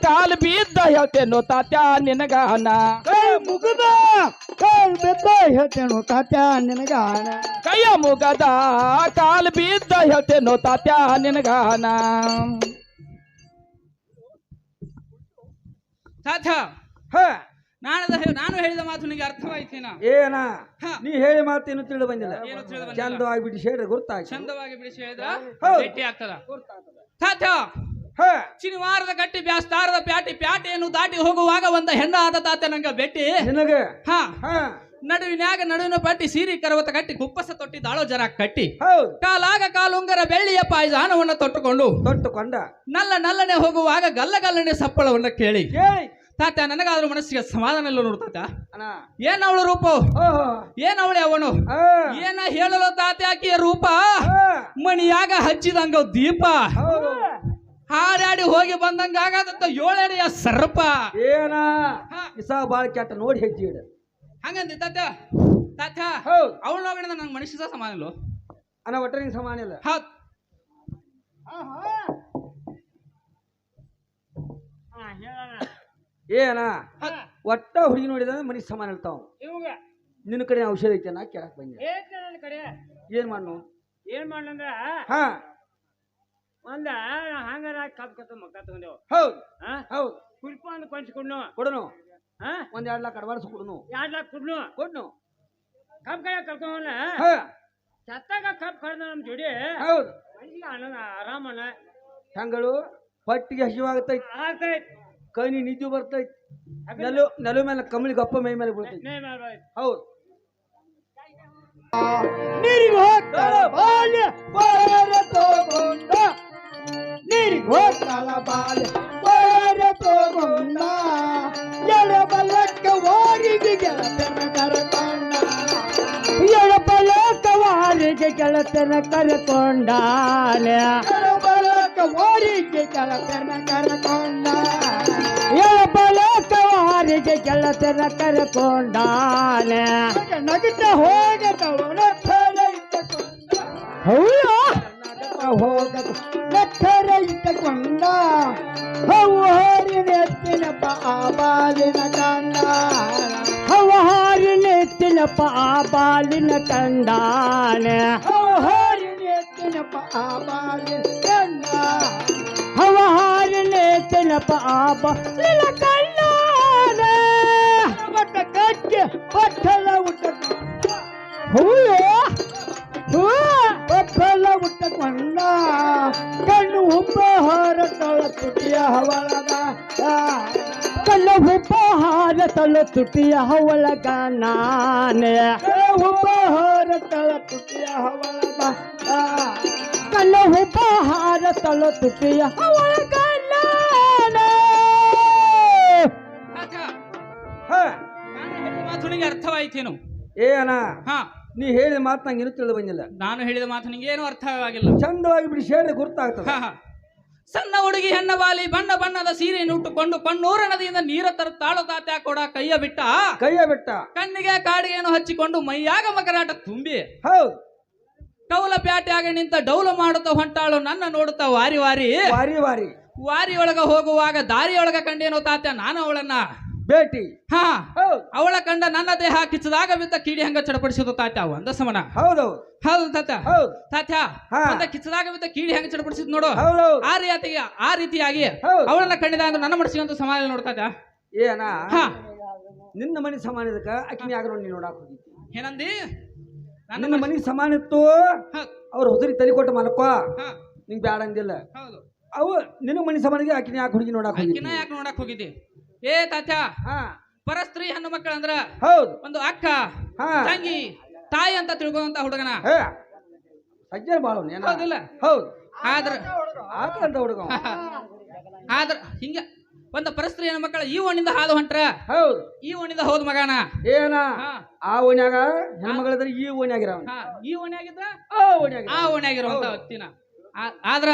ಕಾಲ್ ಬಿದ್ದ ಹೇಳ್ತೇನೋ ತಾತ್ಯ ನಿನಗಾನ. ಕೈ ಮುಗದ ತೋಲ್ ಬಿದ್ದ ಹೇಳ್ತೇನೋ ತಾತ್ಯ ನಿನಗಾನ. ಕೈಯ ಮುಗದ ಕಾಲ್ ಬಿದ್ದ ಹೇಳ್ತೇನೋ ತಾತ್ಯ ನಿನಗಾನ. ತಾತ ಹ ನಾನು ಹೇಳಿದ ಮಾತು ನಿನಗೆ ಅರ್ಥವಾಯ್ತೇನ? ಏನ ಹ. ನೀ ಹೇಳಿ ಮಾತೇನು ತಿಳಿದು ಬಂದಿಲ್ಲ. ಏನು ತಿಳಿದು ಬಂದಿಲ್ಲ. ಚಂದವಾಗಿಬಿಟ್ಟು ಹೇಳ್ರೆ ಗುರ್ತಾಯ್ತು. ಚಂದವಾಗಿ ಬಿಡಿಸಿ ಹೇಳಿದ್ರ ಹೌದು. ಭೇಟಿ ಆಗ್ತದ. ತಾತ ಹ ಶನಿವಾರದ ಗಟ್ಟಿ ಬ್ಯಾಸ್ತಾರದ ಪ್ಯಾಟೆಯನ್ನು ದಾಟಿ ಹೋಗುವಾಗ ಒಂದ ಹೆಣ್ಣ ಆದ ತಾತ ನಂಗ ಭೇಟಿ. ನಿನಗೆ ಹಾ ಹ ನಡುವಿನ ಪಟ್ಟಿ ಸೀರಿ ಕರವತ ಕಟ್ಟಿ ಕುಪ್ಪಸ ತೊಟ್ಟಿ ದಾಳೋ ಜರ ಕಟ್ಟಿ ಹೌದು ಕಾಲಾಗ ಕಾಲುಂಗರ ಬೆಳ್ಳಿಯ ಪಾಯಜಾನವನ್ನ ತೊಟ್ಟುಕೊಂಡು ತೊಟ್ಟುಕೊಂಡ ನಲ್ಲನೆ ಹೋಗುವಾಗ ಗಲ್ಲನೆ ಸಪ್ಪಳವನ್ನ ಕೇಳಿ ಕೇಳಿ ತಾತ ನನಗಾದ್ರೂ ಮನಸ್ಸಿಗೆ ಸಮಾಧಾನ ಇಲ್ಲ ನೋಡ್ತಾತ. ಅಣ್ಣ ಏನ್ ಅವಳ ರೂಪ, ಓಹೋ ಏನ್ ಅವಳೆ ಅವನು, ಆ, ಏನ ಹೇಳಲು ತಾತ ಆಕೆಯ ರೂಪ ಆ, ಮಣಿಯಾಗ ಹಚ್ಚಿದಂಗ ದೀಪ, ಹೌದು ಹಾರಾಡಿ ಹೋಗಿ ಬಂದಂಗ ಆಗತ್ತ ಏಳಡಿಯ ಸರ್ಪ. ಏನ ಹಾ. ಇಸ ಬಾಳ ಕೆಟ್ಟ ನೋಡಿ ಹೆಜ್ಜೆ ಇಡ ಹಂಗಂದಿ ತಾತ. ತಾತ ಹೌದು ಅವಳ ನೋಡಿದ ನಂಗೆ ಮನುಷ್ಯ ಸಮಾನ ಇಲ್ಲ. ಅಣ್ಣ ಒಟ್ಟ ನಿಂಗೆ ಸಮಾನ ಇಲ್ಲ. ಹೌದ್ ಏನ ಒಟ್ಟ ಹುಡುಗಿ ನೋಡಿದ ಮನಿಗೆ ಸಮಾನ ಇರ್ತಾವ. ನಿನ್ನ ಕಡೆ ಔಷಧ ಐತೆ ನಾ ಕೇಳಕ್ ಬಂದೆ. ಏನ್ ಮಾಡ್ನು ಏನ್ ಮಾಡ್ಲಂದ್ರ ಹಾ ಒಂದ ಹಂಗಾರ ಕಪ್ ಕತ್ತ ಮಕ್ಕ ತಗೊಂಡೇವ್. ಹೌದು ಹೌದು ಕುಲ್ಪ ಒಂದು ಕೊಂಚ ಕೊಡ್ನು ಕೊಡನು ಹಾ 1-2 ಲಕ್ಷ ಅಡ್ವಾನ್ಸ್ ಕೊಡನು 2 ಲಕ್ಷ ಕೊಡ್ನು ಕೊಡ್ನು ಕಪ್ ಕಡೆ ಕರ್ಕೊಂಡ ಹಾ ಚತ್ತಾಗ ಕಪ್ ಕಡ್ದ ನಮ್ ಜೋಡಿ ಹೌದು ಮನ್ಸಿಗೆ ಆನಂದ ಆರಾಮಣ್ಣ ಹೆಂಗಳು ಹೊಟ್ಟಿಗೆ ಹಸಿವಾಗತೈತಿ, ಆಗ್ತೈತ್ ಕೈನಿ ನಿದ್ದೆ ಬರ್ತೈತಿ, ನೆಲ ಮೇಲೆ ಕಮಲಿ ಗಪ್ಪ ಮೈ ಮೇಲೆ ಬೀಳ್ತೈತಿ. ಹೌದು ನೀರಿಗೆ ಹೋಗ್ತಾಳ ಬಾಲ್ಯ ಬಾರ ತಗೊಂಡ, ನೀರಿಗೆ ಹೋಗ್ತಾಳ ಬಾಲ್ಯ ಬಾರ ತಗೊಂಡ, ಎಡಬಲಕ್ಕ ವಾರಿಗೆ ಗೆಳತನ ಕರಕೊಂಡ, ಎಡಬಲಕ್ಕ ವಾರಿಗೆ ಗೆಳತನ ಕರಕೊಂಡಾನ, ಎಡಬಲಕ್ಕ ವಾರಿಗೆ ಗೆಳತನ ಕರಕೊಂಡ, ಎಡಬಲಕ್ಕ ವಾರಿಗೆ ಗೆಳತನ ಕರಕೊಂಡಾನ, ನಗಟ ಹೋಗದವನ ಥರ ಇಟ್ಟಕೊಂಡ, ಹೌದಾ ಹೋಗದ ಥರ ಇಟ್ಟಕೊಂಡ, ಹೌಹಾರಿನೆತ್ತಿನ ಬಾಲಿನ ಕಂಡ, ಹೌಹಾರಿನೆತ್ತಿನ ಬಾಲಿನ ಕಂಡಾನ, ಹೌಹಾರಿನೆತ್ತಿನ ಬಾಲಿನ ಕಂಡ, ಹೌಹಾರಿನೆತ್ತಿನ ಬಾಲಿನ ಕಂಡಾನ, ಬಟ್ಟ ಕಟ್ಟಿ ಬಟ್ಟಲ ಉಟ್ಟಕೊಂಡ, ಬಟ್ಟಲ ಉಟ್ಟಕೊಂಡ, ಕಣ್ಣು ಹುಬ್ಬ ಹಾರತಳ ತುಟಿಯ ಹವಳಗ, ಕಣ್ಣು ಹುಬ್ಬ ಹಾರತಳ ತುಟಿಯ ಹವಳಗ ನಾನೇ, ಹುಬ್ಬ ಹಾರತಳ ತುಟಿಯ ಹವಳಗ, ಕಣ್ಣು ಹುಬ್ಬ ಹಾರತಳ ತುಟಿಯ ಹವಳಗ ನಾನೇ. ತಾತ ಹಾ ನಾನು ಹೇಳಿದ ಮಾತು ನಿನಗೆ ಅರ್ಥವಾಯ್ತೇನು? ಏನ ಹಾ ನೀ ಹೇಳಿದ ಮಾತು ನಂಗೆ ಇನ್ನೂ ತಿಳಿದು ಬಂದಿಲ್ಲ. ನಾನು ಹೇಳಿದ ಮಾತು ನಿಂಗೆ ಏನು ಅರ್ಥವಾಗಿಲ್ಲ. ಚಂದವಾಗಿ ಬಿಡಿ ಶೇಡ್ ಗುರ್ತಾಗ್ತದೆ. ಹಾ, ಹಾ. ಸಣ್ಣ ಹುಡುಗಿ ಹೆಣ್ಣ ಬಾಲಿ ಬಣ್ಣ ಬಣ್ಣದ ಸೀರೆಯನ್ನು ಉಟ್ಟುಕೊಂಡು ಕಣ್ಣೂರ ನದಿಯಿಂದ ನೀರ ತಾಳು ತಾತ್ಯ ಕೂಡ ಕೈಯ ಬಿಟ್ಟ, ಕೈಯ ಬಿಟ್ಟ ಕಣ್ಣಿಗೆ ಕಾಡಿಗೆಯನ್ನು ಹಚ್ಚಿಕೊಂಡು ಮೈಯಾಗ ಮಕರಾಟ ತುಂಬಿ ಹೌದು ಕೌಲ ಪ್ಯಾಟ್ಯಾಗ ನಿಂತ ಡೌಲ ಮಾಡುತ್ತಾ ಹೊಂಟಾಳು ನನ್ನ ನೋಡುತ್ತಾ ವಾರಿ ವಾರಿ ವಾರಿ ವಾರಿ ವಾರಿಯೊಳಗ ಹೋಗುವಾಗ ದಾರಿಯೊಳಗ ಕಂಡೇನೋ ತಾತ್ಯ ನಾನು ಅವಳನ್ನ ಭೇಟಿ. ಹಾ ಹೌದು ಅವಳ ಕಂಡ ನನ್ನ ದೇಹ ಕಿಚ್ಚದಾಗ ಬಿದ್ದ ಕೀಡಿ ಹಂಗ ಚಡಪಡಿಸಿದ ತಾತ್ಯ ಒಂದ ಸಮನ. ಹೌದು ಹೌದು ತಾತ್ಯ. ಹೌದು ತಾತ್ಯ ಹಾ. ಒಂದ ಕಿಚ್ಚದಾಗ ಬಿದ್ದ ಕೀಡಿ ಹೆಂಗ ಚಡಪಡಿಸಿದ್ ನೋಡು. ಹೌದು ಆ ರೀತಿಯಾಗಿ ಹೌದು. ಅವಳನ್ನ ಕಂಡಿದ ಅಂದ್ರೆ ನನ್ನ ಮನಸ್ಸಿಗಂತೂ ಸಮಾಧಾನ ನೋಡ್ತಾತ್ಯ. ಏನ ಹಾ ನಿನ್ನ ಮನೆ ಸಮಾನ ಇದಕ್ಕ ಅಕ್ಕಿನಿ ಆಗ ನೋಡಿ ನೋಡಾಕ ಹೋಗಿದ್ದಿ. ಏನಂದಿ? ನಿನ್ನ ಮನೆ ಸಮಾನ ಇತ್ತು, ಹಾ, ಅವ್ರ ಹೊಸರಿ ತಲೆ ಕೊಟ್ಟು ಮಲ್ಕೋ, ಹಾ, ನಿಂಗೆ ಬ್ಯಾಡ ಅಂದಿಲ್ಲ. ಹೌದು. ಅವು ನಿನ್ನ ಮನೆ ಸಮಾನಿಗೆ ಅಕ್ಕಿನಿ ಯಾಕೆ ಹುಡುಗಿ ನೋಡಾಕ ಅಕ್ಕಿನ ಹೋಗಿದ್ದಿ. ಯಾಕೆ ನೋಡಕ್ ಹೋಗಿದ್ದಿ? ಏ ತಾತ್ಯ, ಹಾ ಪರಸ್ತ್ರೀ ಹೆಣ್ಣು ಮಕ್ಕಳಂದ್ರ ಹೌದು ಒಂದು ಅಕ್ಕ ಹಾ ತಂಗಿ ತಾಯಿ ಅಂತ ತಿಳ್ಕೊಂತ ಹುಡುಗನ. ಹೇ ಸಜ್ಜನ ಬಾಳು ಏನ ಹೌದಿಲ್ಲ? ಹೌದು ಆದ್ರ ಆಕಂತ ಹುಡುಗ ಆದ್ರ ಹಿಂಗ ಒಂದು ಪರಸ್ತ್ರೀ ಹೆಣ್ಣು ಮಕ್ಕಳ ಈ ಓಣಿಂದ ಹಾದು ಹೊಂಟ್ರ ಹೌದು ಈ ಓಣಿಂದ ಹೋದ್ ಮಗನ. ಏನ ಹಾ, ಆ ಓಣ್ಯಾಗ ಹೆಣ್ಮಗಳಿದ್ರೆ ಈ ಓಣ್ಯಾಗಿರ ಹಾ, ಈ ಓಣಿಯಾಗಿದ್ರ ಆ ಓಣ್ಯಾಗ ಆ ಓಣಿಯಾಗಿರುವಂತ ವ್ಯಕ್ತಿನ. ಆದ್ರ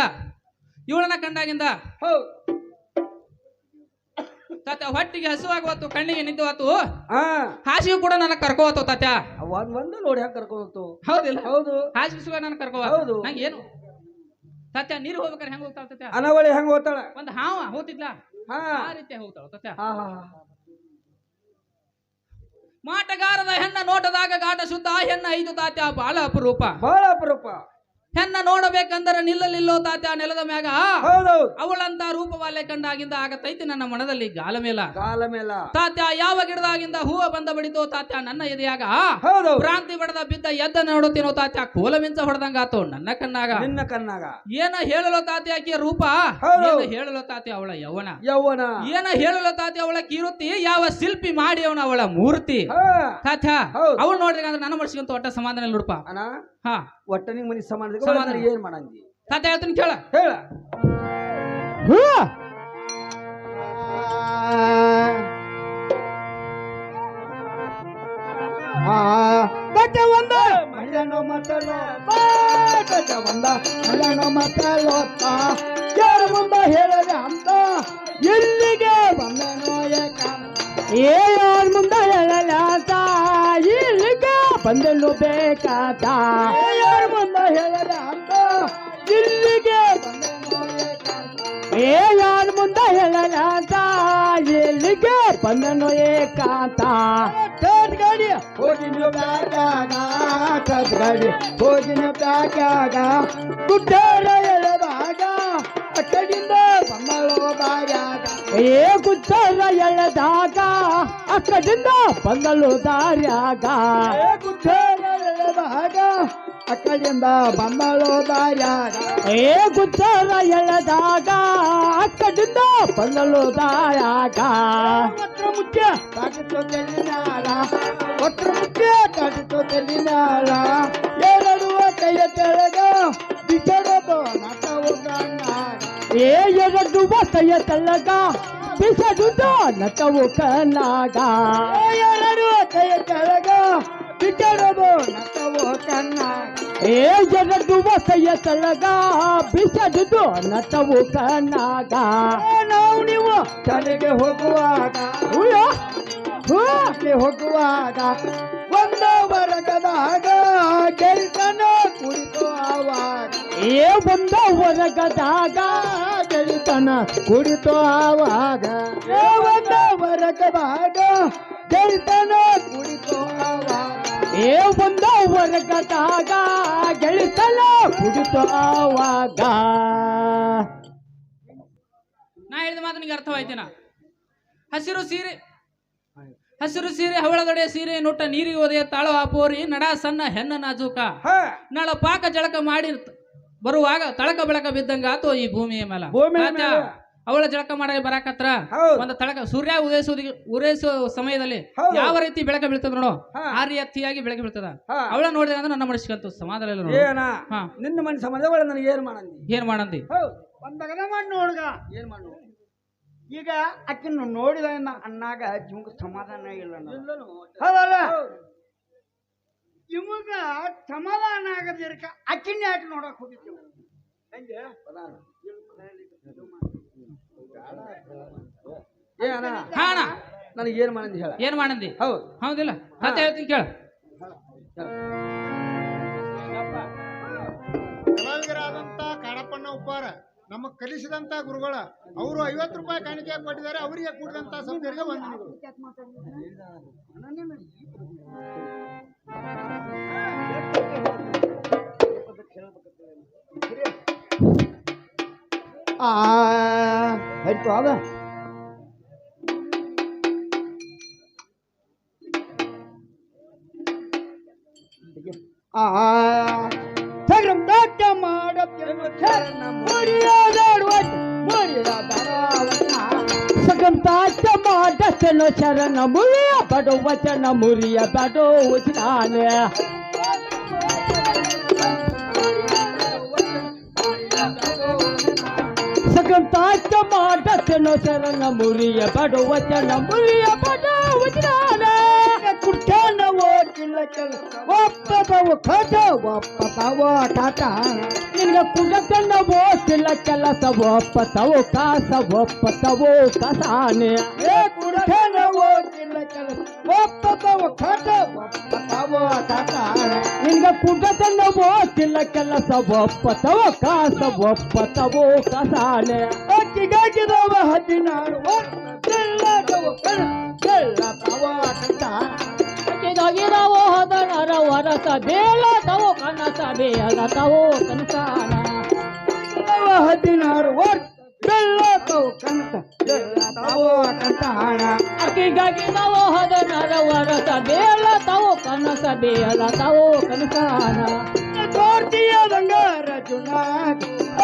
ಇವಳನ್ನ ಕಂಡಾಗಿಂದ ಹೌದು ತಾತ್ಯ ಹೊಟ್ಟಿಗೆ ಹಸುವಾಗುವತ್ತು, ಕಣ್ಣಿಗೆ ನಿಂತುವತ್ತು, ಹಾ ಹಾಸಿಗೆ ಕೂಡ ನನ್ನ ಕರ್ಕೋವತ್ತು ತಾತ್ಯ. ಒಂದು ನೋಡಿ ಹ್ಯಾಂಗ ಕರ್ಕೊಂಡು ಹೌದಿಲ್ಲ? ಹೌದು ಹಾಸಿಗೆ ಸುಗ ನನ್ನ ಕರ್ಕೋವ. ಹೌದು. ನಂಗೆ ಏನು ತಾತ್ಯ ನೀರು ಹೋಗ್ಬೇಕಾರೆ ಹೆಂಗ್ ಹೋಗ್ತಾಳ ತಾತ್ಯ? ಅನವಳಿ ಹೆಂಗ ಓದ್ತಾಳ. ಒಂದು ಹಾವ ಹೋಗ್ತಿದ್ಲ ಹಾ ಆ ರೀತಿ ಹೋಗ್ತಾಳ ತಾತ್ಯ. ಹಾ ಹಾ ಮಾಟಗಾರದ ಹೆಣ್ಣ ನೋಟದಾಗ ಗಾಟ ಶುದ್ಧ ಹೆಣ್ಣ ಐದು ತಾತ್ಯ ಬಾಳ ಅಪರೂಪ. ಬಹಳ ಅಪರೂಪ. ಹೆಣ್ಣ ನೋಡಬೇಕಂದ್ರೆ ನಿಲ್ಲಲಿಲ್ಲೋ ತಾತ್ಯ ನೆಲದ ಮ್ಯಾಗ. ಹೌದೌದು ಅವಳಂತ ರೂಪವಾಲೆ ಕಂಡಾಗಿಂದ ಆಗತೈತಿ ನನ್ನ ಮನದಲ್ಲಿ ಗಾಲ ಮೇಲ. ಕಾಲ ಮೇಲ ತಾತ್ಯ ಯಾವ ಗಿಡದಾಗಿಂದ ಹೂವ ಬಂದ ಬಡಿತೋ ತಾತ್ಯ ನನ್ನ ಎದೆಯಾಗ. ಹೌದೌದು ಭ್ರಾಂತಿ ಬಡದ ಬಿದ್ದ ಎದ್ದ ನೋಡುತ್ತೇನೋ ತಾತ್ಯ ಕೋಲ ಮಿಂಚ ಹೊಡೆದಂಗಾತು ನನ್ನ ಕಣ್ಣಾಗ. ನಿನ್ನ ಕಣ್ಣಾಗ ಏನ ಹೇಳಲು ತಾತ್ಯ ಆಕೆಯ ರೂಪ, ಹೌದು. ಏನ ಹೇಳಲು ತಾತ್ಯ ಅವಳ ಯೌವನ, ಯೌವನ ಏನ ಹೇಳಲು ತಾತ್ಯ ಅವಳ ಕೀರುತಿ, ಯಾವ ಶಿಲ್ಪಿ ಮಾಡಿ ಅವನ ಅವಳ ಮೂರ್ತಿ. ಹಾ ತಾತ್ಯ ಹೌದು. ಅವಳು ನೋಡಿದ್ರೆ ನನ್ನ ಮನಸ್ಸಿಗಂತೂ ಒಟ್ಟ ಸಮಾಧಾನ ಇಲ್ಲ ನೋಡಪ್ಪ. ಅಣ್ಣ ಹಾ ಒಟ್ಟ ನಿಂಗೆ ಮನಿ ಸಮಾನ ಸಮಾಧಾನ. ಏನ್ ಮಾಡಂದಿ ತಾತ್ಯ ಹೇಳ್ತೀನಿ ಕೇಳ. ಹೇಳ. ಬಂದ ಮಲ್ಲನ ಮತಲೋತ್ತ ಯಾರ ಮುಂದ ಹೇಳದೆ ಅಂತ ಎಲ್ಲಿಗೆ ಬಂದನೋ ಯಾರ ಮುಂದ ಹೇಳಲ್ಲ ಅಂತ ಇಲ್ಲಿಗೆ ಬಂದಲು ಬೇಕಾತ ಯಾರ ಮುಂದ ಹೇಳದ ಅಂತ ಇಲ್ಲಿಗೆ ಯಾರ ಮುಂದ ಹೇಳಲ್ಲ ಅಂತ ಎಲ್ಲಿಗೆ ಬಂದನು ಏಕಾಂತ ಗಾಡಿ ಹೋಗಿ ನೀವು ಬ್ಯಾಗಾಗ ಗಾಡಿ ಹೋಗಿ ನೀವು ಬ್ಯಾಗಾಗ ಗುಡ್ಡಾರ ಎಳೆದಾಗ ಅಕ್ಕಡಿಂದ ಬಂದಳು ಬಾರ್ಯಾಗ ಗುಡ್ಡಾರ ಎಳೆದಾಗ ಅಕ್ಕಡಿಂದ ಬಂದಳು ದಾರ್ಯಾಗ ಗುಡ್ಡಾರ ಎಳೆದಾಗ ಅಕ್ಕಡಿಂದ ಬಂದಳು ದಾರ್ಯಾಗ ಗುಡ್ಡಾರ ಎಳೆದಾಗ ಅಕ್ಕಡಿಂದ ಬಂದಳು ದಾರ್ಯಾಗ ಒತ್ರ ಮುಖ್ಯ ಕಾಟಿತು ತೆಲಿನಾಳ ಒತ್ರ ಮುಖ್ಯ ಕಾಟಿತು ತೆಲಿನಾಳ ಎರಡು ಕೈಯ ತೆಳಗ ಬಿಸಡದು ನಟವು ಕಣ್ಣಾಗ ಎರಡು ಕೈಯ ತೆಳಗ ಬಿಸಡುದು ನಟವು ಕಣ್ಣಾಗ ಎರಡು ಕೈಯ ತೆಳಗ ಬಿಸಡದು ನಟವು ಕಣ್ಣಾಗ ಎರಡು ಕೈಯ ತೆಳಗ ಬಿಸಡುದು ನಟವು ಕಣ್ಣಾಗ ನಾವು ನೀವು ತಲೆಗೆ ಹೋಗುವಾಗ ಹೋಗುವಾಗ ಒಂದು ವರ್ಗದಾಗ ಗೆಲ್ತನ ಕುಡಿತು ಆವಾಗ ಒಂದು ವರ್ಗದಾಗ ಗೆಲ್ತನ ಕುಡಿತು ಆವಾಗ ಒಂದು ವರ್ಗದಾಗ ಗೆಲ್ತನ ಕುಡಿತು ಆವಾಗ ಒಂದು ವರ್ಗದಾಗ ಗೆಲ್ತನ ಕುಡಿತು ಆವಾಗ ನಾ ಹೇಳಿದ ಮಾತು ನಿಂಗೆ ಅರ್ಥವಾಯ್ತೇನ? ಹಸಿರು ಸೀರೆ ಹವಳದೊಡೆ ಸೀರೆ ನುಟ್ಟ ನೀರಿಗೆ ಒದೆಯ ತಾಳು ಪೋರಿ ನಡ ಸಣ್ಣ ಹೆಣ್ಣ ನಾಜೂಕ ನಳ ಪಾಕ ಜಳಕ ಮಾಡಿ ಬರುವಾಗ ತಳಕ ಬೆಳಕ ಬಿದ್ದಂಗ ಆತು ಈ ಭೂಮಿಯ ಮೇಲೆ ಅವಳ ಜಳಕ ಮಾಡಿ ಬರಾಕತ್ರ ಒಂದು ತಳಕ ಸೂರ್ಯ ಉದಯಿಸುವ ಸಮಯದಲ್ಲಿ ಯಾವ ರೀತಿ ಬೆಳಕ ಬೀಳ್ತದ ನೋಡು ಆ ರೀತಿಯಾಗಿ ಬೆಳಕ ಬೀಳ್ತದ. ಅವಳ ನೋಡಿದ ಅಂದ್ರೆ ನನ್ನ ಮನಸ್ಸಿಗಂತೂ ಸಮಾಧಾನ ಇಲ್ಲ ನೋಡು. ನಿನ್ನ ಮನೆ ಸಮಾಧಾನ ನನಗೆ ಏನ್ ಮಾಡಂದಿ ಒಂದಗದ ಮಾಡಿ ನೋಡ್ಗ ಏನ್ ಮಾಡು. ಈಗ ಅಕ್ಕಿನ ನೋಡಿದ ಅಣ್ಣಾಗ ಜೀವಕ್ಕೆ ಸಮಾಧಾನ ಇಲ್ಲ ಹೌದಲ್ಲ? ಇವಾಗ ಸಮಾಧಾನ ಆಗದಿರ್ಕ ಅಕ್ಕಿನ ಯಾಕೆ ನೋಡಕ್ ಹೋಗಿದ್ದೀವಿ ನನಗೆ ಏನ್ ಮಾಡಂದಿ ಹೇಳ. ಏನ್ ಮಾಡಂದಿ? ಹೌದು ಹೌದಿಲ್ಲ? ಮತ್ತೆ ಹೇಳ್ತೀನಿ ಕೇಳ. ಕಲಾವಿದರಾದಂತ ಕಾಡಪ್ಪಣ್ಣ ಉಪ್ಪಾರ ನಮಗ್ ಕಲಿಸಿದಂತ ಗುರುಗಳ ಅವರು 50 ರೂಪಾಯಿ ಕಾಣಿಕೆ ಕೊಟ್ಟಿದ್ದಾರೆ. ಅವರಿಗೆ ಕೂಡಿದಂತ ಸಭ್ಯರಿಗೆ ವಂದನೆಗಳು. ಆಯ್ತು ಅದ ಸಗಂತಾಚ ಮಾಡಸನು ಶರಣ ಮುರಿಯ ಬಡೋ ವಚನ ಮುರಿಯ ಬಡೋ ಉಜ್ಞಾನ ಸಗಂತಾಚ ಮಾಡಸನು ಶರಣ ಮುರಿಯ ಬಡೋ ವಚನ ಮುರಿಯ ಬಡೋ ಉಜ್ಞಾನ ಕುಟ್ಟಾನ ಓಟಿಲ್ಲ ಕೆಲಸ ಒಪ್ಪದವು ಖಟ ಒಪ್ಪದವ ಟಾಟ ನಿನಗೆ ಕುಡತನ ಓಟಿಲ್ಲ ಕೆಲಸ ಒಪ್ಪತವು ಕಾಸ ಒಪ್ಪತವು ಕಸಾನೆ ಕುಡತನ ಓಟಿಲ್ಲ ಕೆಲಸ ಒಪ್ಪದವು ಖಟ ಒಪ್ಪತವು ಟಾಟ ನಿನಗೆ ಕುಡತನ ಓಟಿಲ್ಲ ಕೆಲಸ ಒಪ್ಪತವು ಕಾಸ ಒಪ್ಪತವು ಕಸಾನೆ ಅಕ್ಕಿಗಾಗಿದವ 16 ವರ್ಷ ಗಿರವೋ ಹದನರ ವರಸ ಬೇಳತವೋ ಕನಸ ಬೇಳತವೋ ಕನಸಾನ 16 ವರ್ಷ ಬೆಳ್ಳತವೋ ಕನಸ ಬೇಳತವೋ ಕನಸಾನ ಅಕ್ಕಿಗಾಗಿದವೋ ಹದನರ ವರಸ ಬೇಳತವೋ ಕನಸ ಬೇಳತವೋ ಕನಸಾನ ತೋರ್ತಿಯ ಬಂಗಾರ ಜುನಾಗ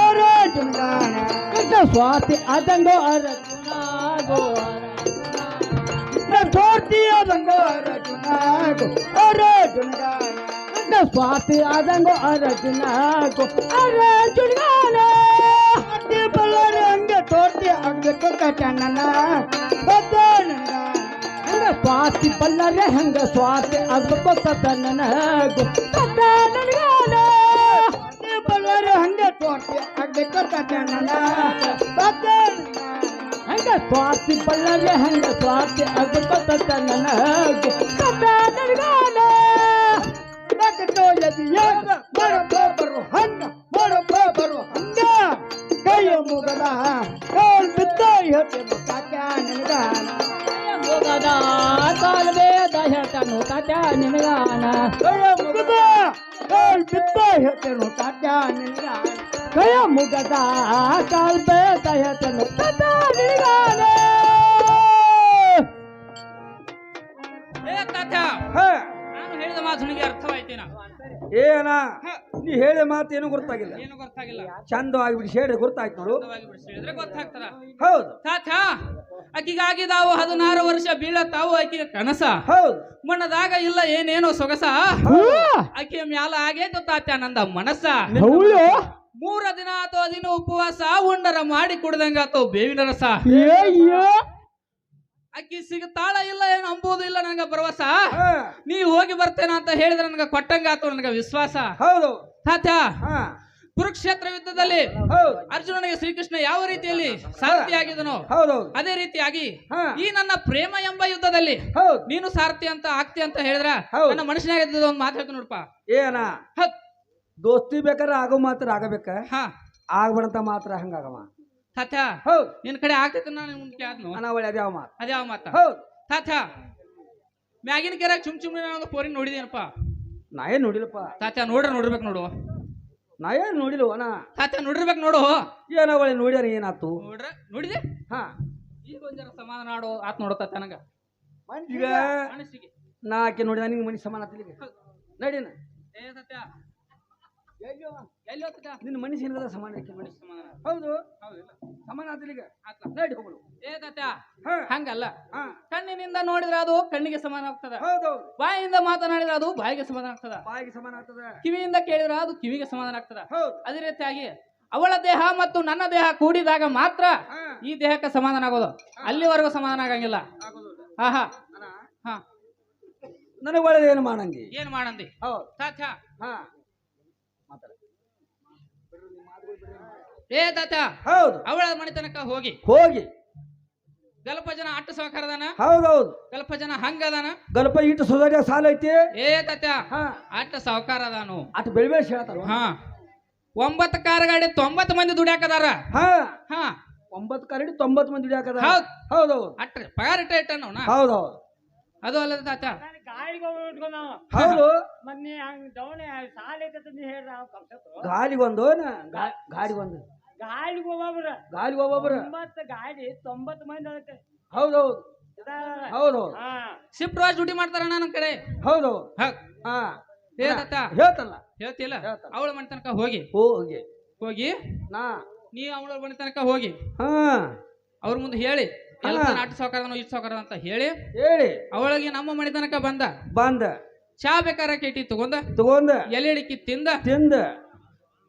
ಅರಜುನಾನ ಕೃಷ್ಣ ಸ್ವಾತಿ ಅದಂಗೋ ಅರಜುನಾಗೋ ತೋರ್ತಿಯ ಬಂಗಾರ ಜುನಾಗೋ ಅರಜುನಾನ ಸ್ವಾತಿ ಅದಂಗೋ ಅರಜುನಾಗೋ ಅರಜುನಾನ ಅತಿ ಬಲ್ಲರೆ ಹಂಗೆ ತೋರ್ತಿ ಆಗ್ಬೇಕು ಕಟಣ್ಣನ ಬದ್ದನನ ಹಂಗ ಸ್ವಾತಿ ಬಲ್ಲರೆ ಹಂಗ ಸ್ವಾತಿ ಆಗ್ಬೇಕು ನನಗೂ ಬಲ್ಲರೆ ಹಂಗ ಸ್ವಾತಿ ಆಗ್ಬೇಕು ಹಂಗ ಸ್ವಾತಿ ಬಲ್ಲರೆ ಹಂಗ ಸ್ವಾತಿ ಆಗ್ಬೇಕು ನನಗೂ ಬರು ಹಂಗ ಬರು ಹಂಗ ಕೈಯ ಮುಗದ ಕಾಲ್ ಬಿದ್ದ ಹೇಳ್ತೇನೆ ತಾತ್ಯ ನಿನಗಾನ ಮುಗದ ಕಾಲ್ ಬೇದ ಹೇಳ್ತಾನು ತಾತ್ಯ ನಿನಗಾನ ಕೈಯ ಮುಗದ ಕಾಲ್ ಬಿದ್ದ ಹೇಳ್ತೇನು ತಾತ್ಯ ನಿನಗಾನ ಕೈಯ ಮುಗದ ಕಾಲ್ ಬೇದ ಹೇಳ್ತೇನು ತಾತ್ಯ ನಿನಗಾನ ಏ ತಾತ ನಾನು ಹೇಳಿದ ಮಾತು ನಿನಗೆ ಅರ್ಥವಾಯ್ತೇನ ಏನ ನೀ ಹೇಳಿದ ಮಾತು ಏನು ಗೊತ್ತಾಗಿಲ್ಲ ಏನು ಗೊತ್ತಾಗಿಲ್ಲ ಚಂದವಾಗಿ ಬಿಡಿ ಹೇಳಿದ್ರೆ ಗೊತ್ತಾಯ್ತು ನೋಡು ಹೇಳಿದ್ರೆ ಗೊತ್ತಾಗ್ತದ ಹೌದು ತಾತ ಆಕಿಗಾಗಿದಾವು 16 ವರ್ಷ ಬೀಳತಾವು ಆಕಿಗೆ ಕನಸ ಹೌದು ಮಣ್ಣದಾಗ ಇಲ್ಲ ಏನೇನೋ ಸೊಗಸ ಆಕಿಯ ಮ್ಯಾಲ ಆಗೇತು ತಾತ್ಯ ನಂದ ಮನಸ್ಸ 3 ದಿನ ಅಥವಾ ದಿನ ಉಪವಾಸ ಉಂಡರ ಮಾಡಿ ಕುಡ್ದಂಗ ಅಥವಾ ಬೇವಿನ ರಸ ಅಕ್ಕಿ ಸಿಗ್ತಾಳ ಇಲ್ಲ ಏನು ಅಂಬುದು ಇಲ್ಲ ನನಗ ಭರವಸ ನೀ ಹೋಗಿ ಬರ್ತೇನ ಅಂತ ಹೇಳಿದ್ರೆ ನನಗ ಕೊಟ್ಟಂಗ ಆತು ನನಗ ವಿಶ್ವಾಸ ಹೌದು ತಾತ ಕುರುಕ್ಷೇತ್ರ ಯುದ್ಧದಲ್ಲಿ ಅರ್ಜುನನಿಗೆ ಶ್ರೀಕೃಷ್ಣ ಯಾವ ರೀತಿಯಲ್ಲಿ ಸಾರಥಿಯಾಗಿದನೋ ಅದೇ ರೀತಿಯಾಗಿ ಈ ನನ್ನ ಪ್ರೇಮ ಎಂಬ ಯುದ್ಧದಲ್ಲಿ ನೀನು ಸಾರಥಿ ಅಂತ ಆಗ್ತಿ ಅಂತ ಹೇಳಿದ್ರ ನನ್ನ ಮನುಷ್ಯನಾಗಿದ್ದ ಒಂದು ಮಾತು ಹೇಳ್ತೀನಿ ನೋಡಪ್ಪ ಏನ ದೋಸ್ತಿ ಬೇಕಾದ್ರೆ ಆಗೋ ಮಾತ್ರ ಆಗಬೇಕ ಆಗ್ಬಾರಂತ ಮಾತ್ರ ಹಂಗಾಗವ ತಾತ ನಿನ್ ಕಡೆ ಆಗ್ತೈತೆ ನಾನು ಮುಂದೆ ಆದ್ನು ಒಳ್ಳೆ ಅದ್ಯಾವ ಮಾತು ಅದ್ಯಾವ ಮಾತ ತಾತ ಮ್ಯಾಗಿನ ಕೆರೆ ಚುಮ್ ನಾನು ಫೋರಿನ್ ನೋಡಿದೇನಪ್ಪ ನಾ ಏನ್ ನೋಡಿಲ್ಲಪ್ಪ ತಾತ ನೋಡಿರ್ಬೇಕು ನೋಡು ನಾ ಏನ್ ನೋಡಿಲ್ವನ ತಾತ ನೋಡಿರ್ಬೇಕು ನೋಡು ಏನ ಒಳ್ಳೆ ನೋಡ್ಯಾರ ಏನಾತು ನೋಡಿದೆ ಈಗ ಒಂದರ ಸಮಾಧಾನ ಆಡೋ ಆತ್ ನೋಡು ತಾತ ನನಗ ಈಗ ಮನಸ್ಸಿಗೆ ನಾ ಆಕೆ ನೋಡಿದ ನಿಂಗೆ ಮನಿ ಸಮಾನ ಆತಲಿಗೆ ನಡೀನ ಏ ತಾತ ನಿನ್ನ ಮನುಷ್ಯನಿಗೆ ಸಮಾನ ಹೌದು ಸಮಾನ ಆತಲಿಗೆ ನಡಿ ಹೋಗುದು ಏ ತಾತ ಹಂಗಲ್ಲ ಕಣ್ಣಿನಿಂದ ನೋಡಿದ್ರೆ ಅದು ಕಣ್ಣಿಗೆ ಸಮಾನ ಆಗ್ತದ ಹೌದು ಬಾಯಿಯಿಂದ ಮಾತನಾಡಿದ್ರೆ ಅದು ಬಾಯಿಗೆ ಸಮಾನ ಆಗ್ತದ ಬಾಯಿಗೆ ಸಮಾನ ಆಗ್ತದ ಕಿವಿಯಿಂದ ಕೇಳಿದ್ರೆ ಅದು ಕಿವಿಗೆ ಸಮಾನ ಆಗ್ತದ ಅದೇ ರೀತಿಯಾಗಿ ಅವಳ ದೇಹ ಮತ್ತು ನನ್ನ ದೇಹ ಕೂಡಿದಾಗ ಮಾತ್ರ ಈ ದೇಹಕ್ಕೆ ಸಮಾಧಾನ ಆಗೋದು ಅಲ್ಲಿವರೆಗೂ ಸಮಾಧಾನ ಆಗಂಗಿಲ್ಲ ಹಾ ನನಗೆ ಒಳ್ಳೆದೇನು ಮಾಡಂಗಿ ಏನ್ ಮಾಡಂದಿ ತಾತ ಏ ತಾತ ಹೌದು ಅವಳ ಮನೆತನಕ ಹೋಗಿ ಗಲ್ಪ ಜನ ಅಟ್ಟ ಸಾಕಾರದಾನ ಹೌದೌದು ಗಲ್ಪ ಜನ ಹಂಗದಾನ ಗಲ್ಪ ಇಟ್ಟು ಸೊಸೈಟಿಯಾಗ ಸಾಲ ಐತಿ ಏ ತಾತ ಅಟ್ಟ ಸಾವುಕಾರ ಅದಾನು ಅಟ್ ಬೆಳಿಬೇಡ ಹೇಳ್ತಾರ 9 ಕಾರ್ ಗಾಡಿ 90 ಮಂದಿ ದುಡಿಯಾಕದಾರ 9 ಕಾರ್ 90 ಮಂದಿ ದುಡಿಯಾಕದಾರ ಹೌದೌದು ಅಟ್ಟ ಪಗಾರ ಇಟ್ಟ ನಾವು ಹೌದೌದು ಅದು ಅಲ್ಲದ ತಾತ ಹೌದು ಮೊನ್ನೆ ಹಂಗ ದವಣೆ ಸಾಲ ಐತೆ ನೀ ಹೇಳ್ರ ಗಾಲಿಗೊಂದು ಗಾಡಿಗೊಂದು ಗಾಲಿಗೆ ಒಬ್ಬೊಬ್ರು 90 ಗಾಡಿ 90 ಮಂದಿ ಐತೆ ಹೌದೌದು ಹೌದು ಶಿಫ್ಟ್ ವಾಚ್ ಡ್ಯೂಟಿ ಮಾಡ್ತಾರ ನನ್ನ ಕಡೆ ಹೌದೌದು ಏ ತಾತ ಹೇಳ್ತಲ್ಲ ಹೇಳ್ತಿಲ್ಲ ಅವಳ ಮನೆ ತನಕ ಹೋಗಿ ನೀ ಅವಳ ಮನೆ ತನಕ ಹೋಗಿ ಅವ್ರ ಮುಂದೆ ಹೇಳಿ ನಾಟು ಸಾವುಕಾರ ಇಷ್ಟು ಸಾವುಕಾರ ಅಂತ ಹೇಳಿ ಅವಳಿಗೆ ನಮ್ಮ ಮನೆ ತನಕ ಬಂದ ಚಾ ಬೇಕಾರ ಕೇಟಿ ತಗೊಂಡ ಎಲೆಡಿಕ್ಕಿ ತಿಂದ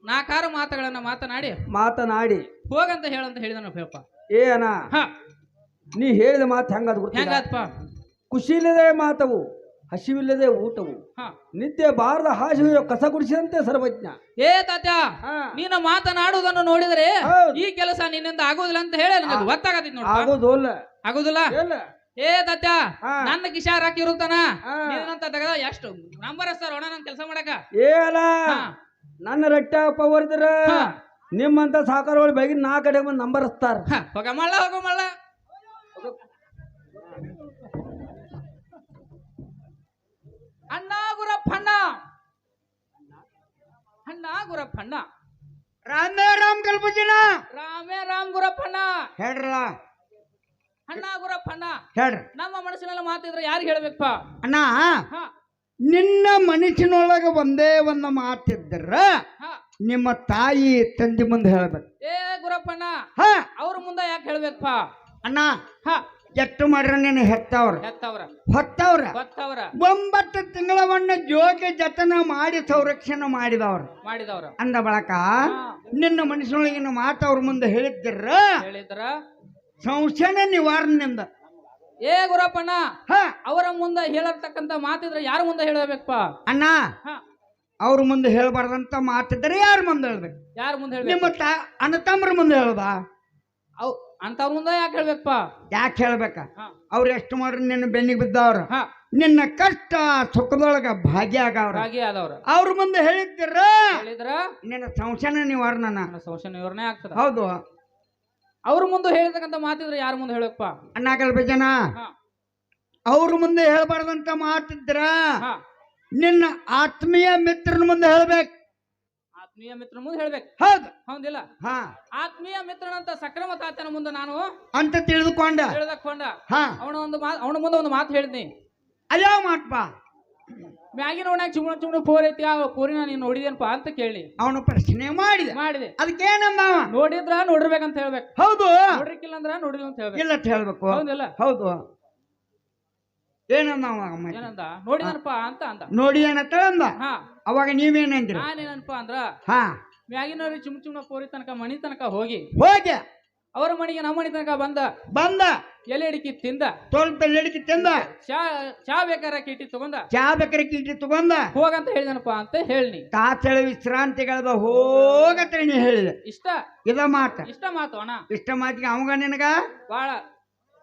4 ಮಾತುಗಳನ್ನ ಮಾತನಾಡಿ ಹೋಗಂತ ಹೇಳಂತ ಹೇಳಿದನು ಹೇಳಪ್ಪ ಏನ ನೀ ಹೇಳಿದ ಮಾತು ಹೆಂಗಾದಪ್ಪ ಖುಷಿಯಿಲ್ಲದೆ ಮಾತವು ಹಸಿವಿಲ್ಲದೆ ಊಟವು ನಿತ್ಯ ಬಾರದ ಹಾಸಿಗೆ ಕಸ ಗುಡಿಸಿದಂತೆ ಸರ್ವಜ್ಞ ಏ ತಾತ ನೀನು ಮಾತನಾಡುವುದನ್ನು ನೋಡಿದರೆ ಈ ಕೆಲಸ ನಿನ್ನಿಂದ ಆಗುದಿಲ್ಲ ಅಂತ ಹೇಳಿ ನನಗೆ ಗೊತ್ತಾಗತ್ತಿದ್ ನೋಡಿ ಆಗುದಿಲ್ಲ ಏ ತಾತ ನನ್ನ ಕಿಶಾರ್ ಹಾಕಿರುತ್ತಾನ ನೀನಂತ ತೆಗದ ಎಷ್ಟು ನಂಬರ್ ಸರ್ ಒಣ ನನ್ ಕೆಲಸ ಮಾಡಕ ಏನ ನನ್ನ ರಟ್ಟ ಪವರ್ ಇದ್ರ ನಿಮ್ಮಂತ ಸಾಕಾರ ಬೆಳಗಿನ 4 ಕಡೆ ಬಂದು ನಂಬರ್ ಹಚ್ತಾರ ಹೋಗ ಮಳ್ಳ ಅಣ್ಣ ಗುರಪ್ಪಣ್ಣ ರಾಮೇ ರಾಮ್ ಕಲ್ಪಜಿನ ರಾಮೇ ರಾಮ್ ಗುರಪ್ಪಣ್ಣ ಹೇಳ್ರಲ್ಲ ಅಣ್ಣ ಗುರಪ್ಪಣ್ಣ ಹೇಳ್ರಿ ನಮ್ಮ ಮನಸ್ಸಿನಲ್ಲಿ ಮಾತಿದ್ರೆ ಯಾರಿಗೆ ಹೇಳ್ಬೇಕಪ್ಪ ಅಣ್ಣ ನಿನ್ನ ಮನಸ್ಸಿನೊಳಗ ಒಂದೇ ಒಂದು ಮಾತಿದ್ರ ನಿಮ್ಮ ತಾಯಿ ತಂದೆ ಮುಂದೆ ಹೇಳ್ಬೇಕು ಏ ಗುರಪ್ಪಣ್ಣ ಅವ್ರ ಮುಂದೆ ಯಾಕೆ ಹೇಳ್ಬೇಕಪ್ಪ ಅಣ್ಣ ಎಷ್ಟು ಮಾಡ್ರ ನೀನು ಹೆತ್ತವ್ರ 9 ತಿಂಗಳವನ್ನ ಜೋಗಿ ಜತನ ಮಾಡಿ ಸಂರಕ್ಷಣೆ ಮಾಡಿದವ್ರ ಅಂದ ಬಳಕ ನಿನ್ನ ಮನಸ್ಸಿನೊಳಗಿನ ಮಾತು ಅವ್ರ ಮುಂದೆ ಹೇಳಿದ್ರ ಸಂಶಯ ನಿವಾರಣೆಯಿಂದ ಏ ಗುರಪ್ಪಣ್ಣ ಹಾ ಅವರ ಮುಂದೆ ಹೇಳತಕ್ಕಂತ ಮಾತಿದ್ರೆ ಯಾರ ಮುಂದೆ ಹೇಳಬೇಕಪ್ಪ? ಅಣ್ಣ ಹಾ ಅವ್ರ ಮುಂದೆ ಹೇಳ್ಬಾರ್ದಂತ ಮಾತಿದ್ರೆ ಯಾರ ಮುಂದೆ ಹೇಳ್ಬೇಕು? ಯಾರ ಮುಂದೆ ನಿಮ್ಮ ಹೇಳ್ಬೇಕು? ಅಣ್ಣ ತಮ್ಮರ ಮುಂದೆ ಹೇಳ್ಬಾ? ಅವ್ ಅಂತವ್ರ ಮುಂದೆ ಯಾಕೆ ಹೇಳ್ಬೇಕಪ್ಪ? ಯಾಕೆ ಹೇಳ್ಬೇಕ? ಹಾ ಅವ್ರು ಎಷ್ಟು ಮಾಡ್ರಿ ನಿನ್ನ ಬೆನ್ನಿಗೆ ಬಿದ್ದವ್ರ, ಹಾ ನಿನ್ನ ಕಷ್ಟ ಸುಖದೊಳಗ ಭಾಗ್ಯ ಆಗವ್ರ. ಭಾಗಿಯಾದವ್ರ ಅವ್ರ ಮುಂದೆ ಹೇಳಿದ್ದೀರ ಹೇಳಿದ್ರ ನಿನ್ನ ಸಂಶಯನ ನಿವಾರಣ. ನನ್ನ ಸಂಶಯ ನಿವಾರಣೆ ಆಗ್ತದ. ಹೌದು. ಅವ್ರ ಮುಂದೆ ಹೇಳ್ತಕ್ಕಂತ ಮಾತಿದ್ರೆ ಯಾರ ಮುಂದೆ ಹೇಳಪ್ಪ? ಅಣ್ಣಾಗಲ್ ಜನ ಹಾ ಅವ್ರ ಮುಂದೆ ಹೇಳ್ಬಾರ್ದಂತ ಮಾತಿದ್ರ ಹಾ ನಿನ್ನ ಆತ್ಮೀಯ ಮಿತ್ರನ ಮುಂದೆ ಹೇಳ್ಬೇಕು. ಆತ್ಮೀಯ ಮಿತ್ರನ ಮುಂದೆ ಹೇಳ್ಬೇಕು. ಹೌದು. ಹೌದಿಲ್ಲ? ಹಾ ಆತ್ಮೀಯ ಮಿತ್ರನಂತ ಸಕ್ರಮ ತಾತನ ಮುಂದೆ ನಾನು ಅಂತ ತಿಳಿದುಕೊಂಡ ಹೇಳ್ದಕ್ಕೊಂಡ ಹಾ ಅವನ ಮುಂದೆ ಒಂದು ಮಾತು ಹೇಳಿದ್ನಿ. ಅಯ್ಯೋ ಮಾಟ್ಪ, ಮ್ಯಾಗಿನ ಓಣ್ಯಾಗ ಚುಮಣ ಚುಮಣ ಪೋರ್ ಐತಿ, ಆ ಪೋರಿನ ನೀನು ನೋಡಿದೇನಪ್ಪ ಅಂತ ಕೇಳಿ ಅವನು ಪ್ರಶ್ನೆ ಮಾಡಿದೆ. ಅದಕ್ಕೇನಮ್ಮ ನೋಡಿದ್ರ ನೋಡಿರ್ಬೇಕಂತ ಹೇಳ್ಬೇಕು. ಹೌದು. ನೋಡ್ರಿಕ್ಕಿಲ್ಲ ಅಂದ್ರ ನೋಡಿಲ್ಲ ಅಂತ ಹೇಳ್ಬೇಕು. ಇಲ್ಲ ಅಂತ ಹೇಳ್ಬೇಕು. ಹೌದಿಲ್ಲ? ಹೌದು. ಏನಂದ ಏನಂದ? ನೋಡಿದನಪ್ಪ ಅಂತ ಅಂದ. ನೋಡಿ ಏನಂತ ಅಂದ. ಹಾ ಅವಾಗ ನೀವೇನಂದ್ರಿ? ನಾನೇನಪ್ಪ ಅಂದ್ರ ಹಾ ಮ್ಯಾಗಿನವ್ರಿ ಚುಮಣ ಪೋರಿ ತನಕ ಮಣಿ ತನಕ ಹೋಗಿ ಹೋಗಿ ಅವರ ಮಣಿಗೆ ನಮ್ಮ ಮಣಿ ತನಕ ಬಂದ ಎಲೆ ಅಡಿಕೆ ತಿಂದ, ಸ್ವಲ್ಪ ಎಡಿಕೆ ತಿಂದ, ಚಾ ಬೇಕಾರ ಕಿಟ್ಟಿ ತಗೊಂಡ, ಚಾ ಬೇಕರಿ ಕಿಟ್ಟಿ ತಗೊಂಡ ಹೋಗಂತ ಹೇಳಿದನಪ್ಪ ಅಂತ ಹೇಳಿ ತಾತಳ ವಿಶ್ರಾಂತಿಗಳದ ಹೋಗತ್ರ ನೀ ಹೇಳಿದೆ. ಇಷ್ಟ ಮಾತು ಅಣ್ಣ. ಇಷ್ಟ ಮಾತಿಗೆ ಅವಂಗ ನಿನಗ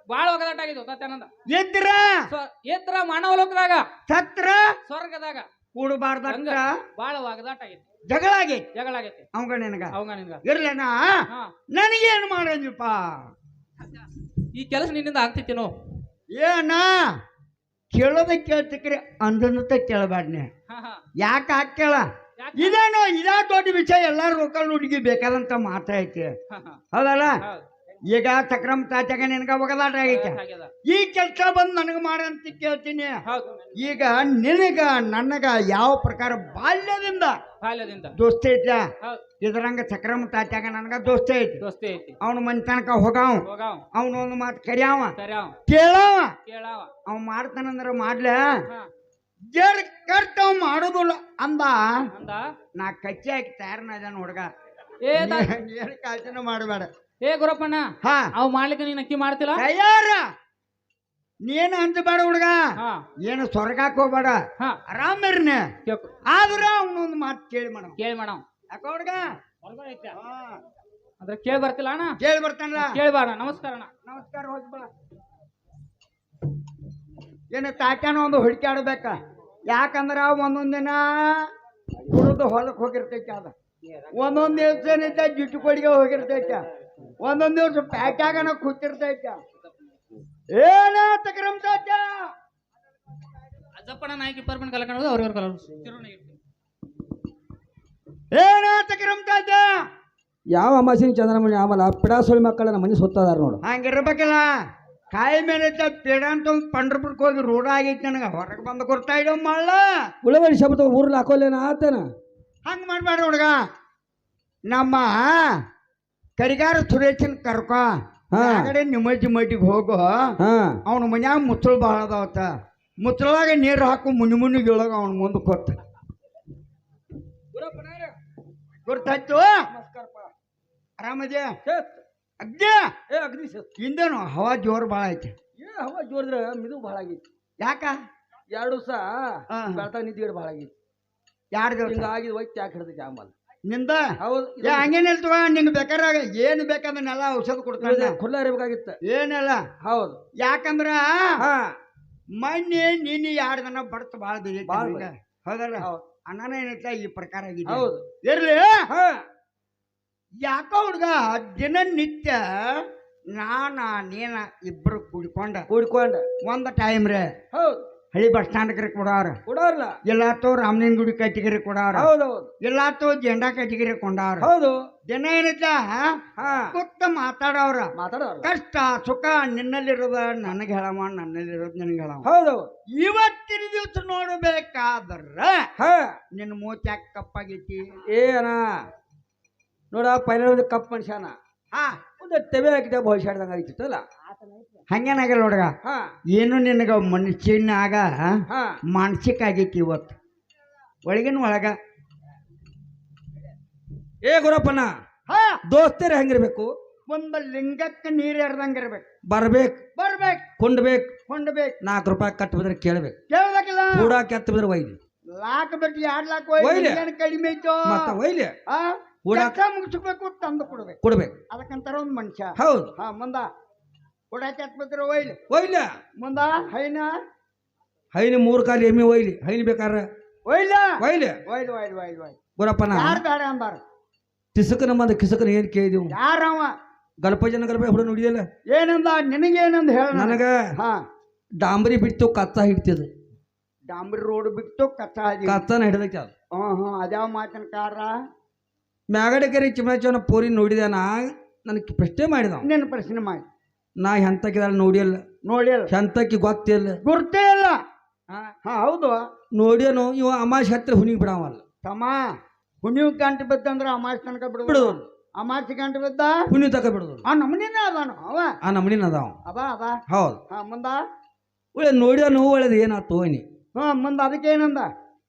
ಬಾಳ ಒಗದಾಟ ಆಗಿದ್ವು ತಾತನಂದ. ಎದ್ರ ಮಾನವ ಲೋಕದಾಗ, ಸತ್ರ ಸ್ವರ್ಗದಾಗ ಕೂಡಬಾರ್ದ ಬಾಳ ಒಗದಾಟ ಆಗೈತಿ, ಜಗಳ ಆಗೈತಿ ಅವಂಗ ನಿನಗ. ನಿನ್ಗ ಇರ್ಲೇನಾ ನನಗೇನು ಮಾಡಂದಿಪ್ಪ? ಈ ಕೆಲಸ ನಿನ್ನಿಂದ ಆಗ್ತೈತೇನೋ? ಏನ ಕೇಳೋದ ಕೇಳ್ತಿಕ್ರಿ ಅಂದನತ ಕೇಳಬಾಡ್ನೆ. ಯಾಕ ಹಾಕ್ಯಾಳ? ಇದೇನೋ ಇದಾ ದೊಡ್ಡ ವಿಷಯ, ಎಲ್ಲಾರು ರೊಕ್ಕ ಹುಡುಗಿ ಬೇಕಾದಂತ ಮಾತೈತಿ. ಹೌದಲ್ಲ? ಈಗ ಸಕ್ರಮ ತಾತ್ಯಾಗ ನಿನಗ ಒಗದಾಟ ಆಗೈತೆ. ಈ ಕೆಲಸ ಬಂದು ನನಗ ಮಾಡಂತ ಕೇಳ್ತೀನಿ. ಈಗ ನಿನಗ ನನಗ ಯಾವ ಪ್ರಕಾರ ಬಾಲ್ಯದಿಂದ ದೋಸ್ತಿ ಐತ? ಇದ್ರಂಗ ಸಕ್ರಮ ತಾತ್ಯಾಗ ನನಗ ದೋಸ್ತಿ ಐತಿ. ಅವನ ಮನೆ ತನಕ ಹೋಗಾವ, ಅವನೊಂದು ಮಾತು ಕರಿಯಾವ, ಕೇಳಾವ, ಅವ್ ಮಾಡ್ತಾನಂದ್ರ ಮಾಡ್ಲ, ಜಡ್ ಕರ್ತ ಅವ್ ಮಾಡೋದಿಲ್ಲ ಅಂದ. ನಾ ಕಚ್ಚಿ ಹಾಕಿ ತಯಾರನ ಹುಡುಗ, ಕಾಲ್ಚನ ಮಾಡಬೇಡ. ಏ ಗುರಪ್ಪಣ್ಣ, ಅವ್ ಮಾಡ್ಲಿಕ್ಕೆ ನೀನ್ ಅಕ್ಕಿ ಮಾಡ್ತಿಲ್ಲ? ತಯಾರ ನೀನ್ ಅಂಜಬೇಡ ಹುಡುಗ, ಏನು ಸ್ವರ್ಗಾಕ್ ಹೋಗ್ಬೇಡ, ಆರಾಮಿರ್ನ. ಆದ್ರ ಅವನೊಂದು ಮಾತು ಕೇಳಿ ಮೇಡಮ್, ಯಾಕ ಹುಡುಗ ಅಂದ್ರೆ ಕೇಳಿ ಬರ್ತಿಲ್ಲ ಅಣ್ಣ? ಕೇಳಿ ಬರ್ತಾನಲ್ಲ, ಕೇಳ್ಬಾರ. ನಮಸ್ಕಾರ ಅಣ್ಣ. ನಮಸ್ಕಾರ. ಹೋಗ್ಬಾ. ಏನು ತಾಟ್ಯಾನ ಒಂದು ಹುಡುಕಿ ಆಡ್ಬೇಕ. ಯಾಕಂದ್ರ ಒಂದೊಂದ್ ದಿನ ಕುಡಿದು ಹೊಲಕ್ ಹೋಗಿರ್ತೈತಿ, ಅದ ಒಂದೊಂದ್ ದಿವ್ಸ ಏನೈತ ಜಿಟ್ಟು ಕೊಡಿಗೆ ಹೋಗಿರ್ತೈತ, ಒಂದೊಂದ್ ದಿವ್ಸ ಪ್ಯಾಟ್ಯಾಗನ ಕೂತಿರ್ತೈತ. ಏನ ತಕ್ರಮ್ ತಾತ ಅಜ್ಜಪ್ಪನ ನಾಯಕಿ ಪರ್ಮನ್ ಕಲಕಣದು ಅವ್ರವ್ರ ಕಲ ಏನ ತಕ್ರಮ್ ತಾತ ಯಾವ ಅಮಾಸಿನ ಚಂದ್ರಮಣಿ ಆಮಲ್ಲ ಪಿಡಾಸೊಳಿ ಮಕ್ಕಳ ನಮ್ಮ ಮನೆ ಸುತ್ತದಾರ ನೋಡು. ಹಂಗಿರ್ಬೇಕಲ್ಲ. ಕಾಯಿ ಮೇಲೆ ಪೇಡ ಅಂತ ಪಂಡ್ರಪುರಕ್ಕೆ ಹೋಗಿ ರೋಡ ಆಗೈತಿ, ನನಗೆ ಹೊರಗೆ ಬಂದು ಕೊಡ್ತಾ ಇಡೋ ಮಳ್ಳ ಉಳ್ಳಗಡಿ ಶಬ್ದ ಊರ್ಲಿ ಹಾಕೋಲೇನ ಆತೇನ. ಹಂಗ ಮಾಡ್ಬೇಡ ಹುಡುಗ. ನಮ್ಮ ಕರಿಗಾರ ಸುರೇಶನ್ ಕರ್ಕೊ ಕಡೆ ನಿಮ್ಮಜ್ಜಿ ಹೋಗು. ಅವನ ಮನ್ಯಾಗ ಮುಚ್ಚಳು ಭಾಳ ಅದಾವತ್ತ, ಮುಚ್ಚಳಾಗ ನೀರು ಹಾಕು ಮುನ್ನಿಗೆ ಒಳಗ ಅವನ ಮುಂದೆ ಕೊಟ್ಟ ಗೊತ್ತಾಯ್ತು. ಆರಾಮದ್ಯಾ? ಅಗ್ನಿ ಹಿಂದೇನು ಹವಾ ಜೋರ್ ಭಾಳ ಐತಿ. ಹವಾ ಜೋರಿದ್ರೆ ಮಿದು ಭಾಳ ಆಗೈತಿ. ಯಾಕ? 2 ದಿವಸ ಬೆಳ್ತಾಗ ನಿದ್ದೆ ಭಾಳ ಆಗೈತಿ. 2 ದಿವಸ ಹಿಂಗಾಗಿದ್ ವೈತ್ ಯಾಕೆ ಹಿಡ್ದೈತಿ ಆಮಲ್ ನಿಂದ? ಹೌದು. ಹಂಗೇನ್ ಹೇಳ್ತವ, ನಿಂಗೆ ಬೇಕಾದ್ರೆ ಏನು ಬೇಕಾದನ್ನೆಲ್ಲ ಔಷಧ ಕೊಡ್ತಾನೆ, ಖುಲ್ಲ ಇರ್ಬೇಕಾಗಿತ್ತ. ಏನೆಲ್ಲ? ಹೌದು. ಯಾಕಂದ್ರ ಮೊನ್ನೆ ನೀನು 2 ದಿನ ಬಡ್ತ ಭಾಳ ಬಿದ್ದೈತಿ. ಹೌದಲ್ಲ? ಅಣ್ಣನ ಏನೈತ ಈ ಪ್ರಕಾರ ಆಗಿದೆ. ಹೌದು. ಇರ್ಲಿ. ಯಾಕ ಹುಡ್ಗ ದಿನನಿತ್ಯ ನೀನ ಇಬ್ರು ಕೂಡ್ಕೊಂಡ ಒಂದ ಟೈಮ್ ರೇ ಹೌದು ಹಳಿ ಬಸ್ ಸ್ಟ್ಯಾಂಡ್ ಕೊಡಾರ, ಎಲ್ಲಾತು ರಾಮಲಿಂಗ ಗುಡಿ ಕಟ್ಟಿಗಿರಿ ಕೊಡಾರ, ಎಲ್ಲಾತು ಜೆಂಡಾ ಕಟ್ಟಿಗಿರಿ ಕೊಂಡಾರ. ಹೌದು. ದಿನ ಏನೈತ ಕೂತ ಮಾತಾಡವ್ರ, ಕಷ್ಟ ಸುಖ ನಿನ್ನಲ್ಲಿರೋದ ನನಗೆ ಹೇಳವ, ನನ್ನಲ್ಲಿರೋದು ನಿನಗೆ ಹೇಳವ. ಹೌದು. ಇವತ್ತಿನ ದಿವಸ ನೋಡಬೇಕಾದ್ರ ನಿನ್ನ ಮೂತಿ ಯಾಕೆ ಕಪ್ಪಾಗೈತಿ? ಏನ ನೋಡ ಪೈಲ ಒಂದು ಕಪ್ ಮನುಷ್ಯನ ಒಂದು ತೆವೆ ಹಾಕಿದ ಭವಿಷ್ಯದಂಗ ಆಗಿತ್ತಲ್ಲ, ಹಂಗೇನಾಗಿಲ್ಲ ನೋಡ್ಗ. ಏನು ನಿನಗ ಮನುಷ್ಯನಾಗ ಮಾನಸಿಕ ಆಗೈತಿ ಇವತ್ತು ಒಳಗಿನ ಒಳಗ. ಏ ಗುರಪ್ಪನ ದೋಸ್ತರು ಹೆಂಗಿರ್ಬೇಕು? ಒಂದ ಲಿಂಗಕ್ಕೆ ನೀರ್ ಎರ್ದಂಗ ಇರ್ಬೇಕು. ಬರ್ಬೇಕು ಬರ್ಬೇಕು, ಕೊಂಡ್ಬೇಕು ಕೊಂಡ್ಬೇಕು, 4 ರೂಪಾಯಿ ಕಟ್ಟು ಬಿದ್ರೆ ಕೇಳ್ಬೇಕು, ಕೇಳ್ಬೇಕಿಲ್ಲ. ಕೂಡ ಕೆತ್ತ ಬಿದ್ರೆ ಒಯ್ಲಿ, ಲಾಕ್ ಬಿಟ್ಟು 2 ಲಾಕ್ ಒಯ್ಲೆ. ಏನ್ ಕಡಿಮೆ ಐತೋ ಮತ್ತ ಒಯ್ಲಿ ಕೂಡ ಕೆಲಸ ಮುಗಿಸ್ಬೇಕು, ತಂದು ಕೊಡ್ಬೇಕು. ಕೊಡ್ಬೇಕು. ಅದಕ್ಕಂತಾರ ಒಂದ್ ಮನುಷ್ಯ. ಹೌದು ಮುಂದ ಕೊಡಾಕ್ ಬಿದ್ರೆ ಒಯ್ಲಿ, ಒಯ್ಲ ಮುಂದ ಹೈನ ಹೈನಿ 3 ಕಾಲು ಎಮ್ಮಿ ಒಯ್ಲಿ, ಹೈನಿ ಬೇಕಾದ್ರೆ ಒಯ್ಲ ಒಯ್ಲಿ. ಒಯ್ದು ಒಯ್ದು ಒಯ್ದು ಒಯ್ದು ಗುರಪ್ಪನ ಯಾರು ಬೇಡ ಅಂದಾರ? ಕಿಸಕನ ಬಂದ ಕಿಸಕನ ಏನ್ ಕೇಳಿದೆವು? ಯಾರವ ಗಲ್ಪಜನ ಗಲ್ಪ ಹುಡುಗ ನುಡಿಯಲ್ಲ ಏನಂದ? ನಿನಗೇನಂದ ಹೇಳ ನನಗ. ಹಾ, ಡಾಂಬರಿ ಬಿಟ್ಟು ಕತ್ತ ಹಿಡ್ತಿದ್, ಡಾಂಬರಿ ರೋಡ್ ಬಿಟ್ಟು ಕಚ್ಚಾ ಕತ್ತನ ಹಿಡ್ದೈತಿ ಅದು. ಅದ್ಯಾವ ಮಾತಿನ ಕಾರ? ಮ್ಯಾಗಡಕೆರೆ ಚಿಮಚವನ ಪೋರಿ ನೋಡಿದ ನಾ ನನಗೆ ಪ್ರಶ್ನೆ ಮಾಡಿದ. ನಿನ್ನ ಪ್ರಶ್ನೆ ಮಾಡಿ. ನಾ ಎಂತಕ್ಕಿದಾಳ ನೋಡಿಯಲ್ಲ, ನೋಡಿಯಲ್ಲ, ಎಂತಕ್ಕಿ ಗೊತ್ತಿಲ್ಲ, ಗುರ್ತೇ ಇಲ್ಲ. ಹೌದು, ನೋಡ್ಯನು ಇವ ಅಮಾಶ್ ಹತ್ತಿರ ಹುನಿಗೆ ಬಿಡವಲ್ಲ. ತಮ್ಮ ಹುಣ್ಣಿವ್ ಗಂಟೆ ಬಿದ್ದಂದ್ರ ಅಮಾಸ್ ತನಕ ಬಿಡುದು. ಬಿಡುದು ಅಮಾಸಿ ಗಂಟೆ ಬಿದ್ದ ಹುನಿ ತಕ ಬಿಡುದು. ಆ ನಮನಿನ ಅದಾನು ಅವ, ಆ ನಮನಿನ ಅದಾವ. ಅದ ಹೌದು. ಮುಂದ ಒಳ್ಳೆ ನೋಡ್ಯನು ಒಳ್ಳೇದು ಏನಾತು ಅನಿ. ಮುಂದ ಅದಕ್ಕೆ ಏನಂದ?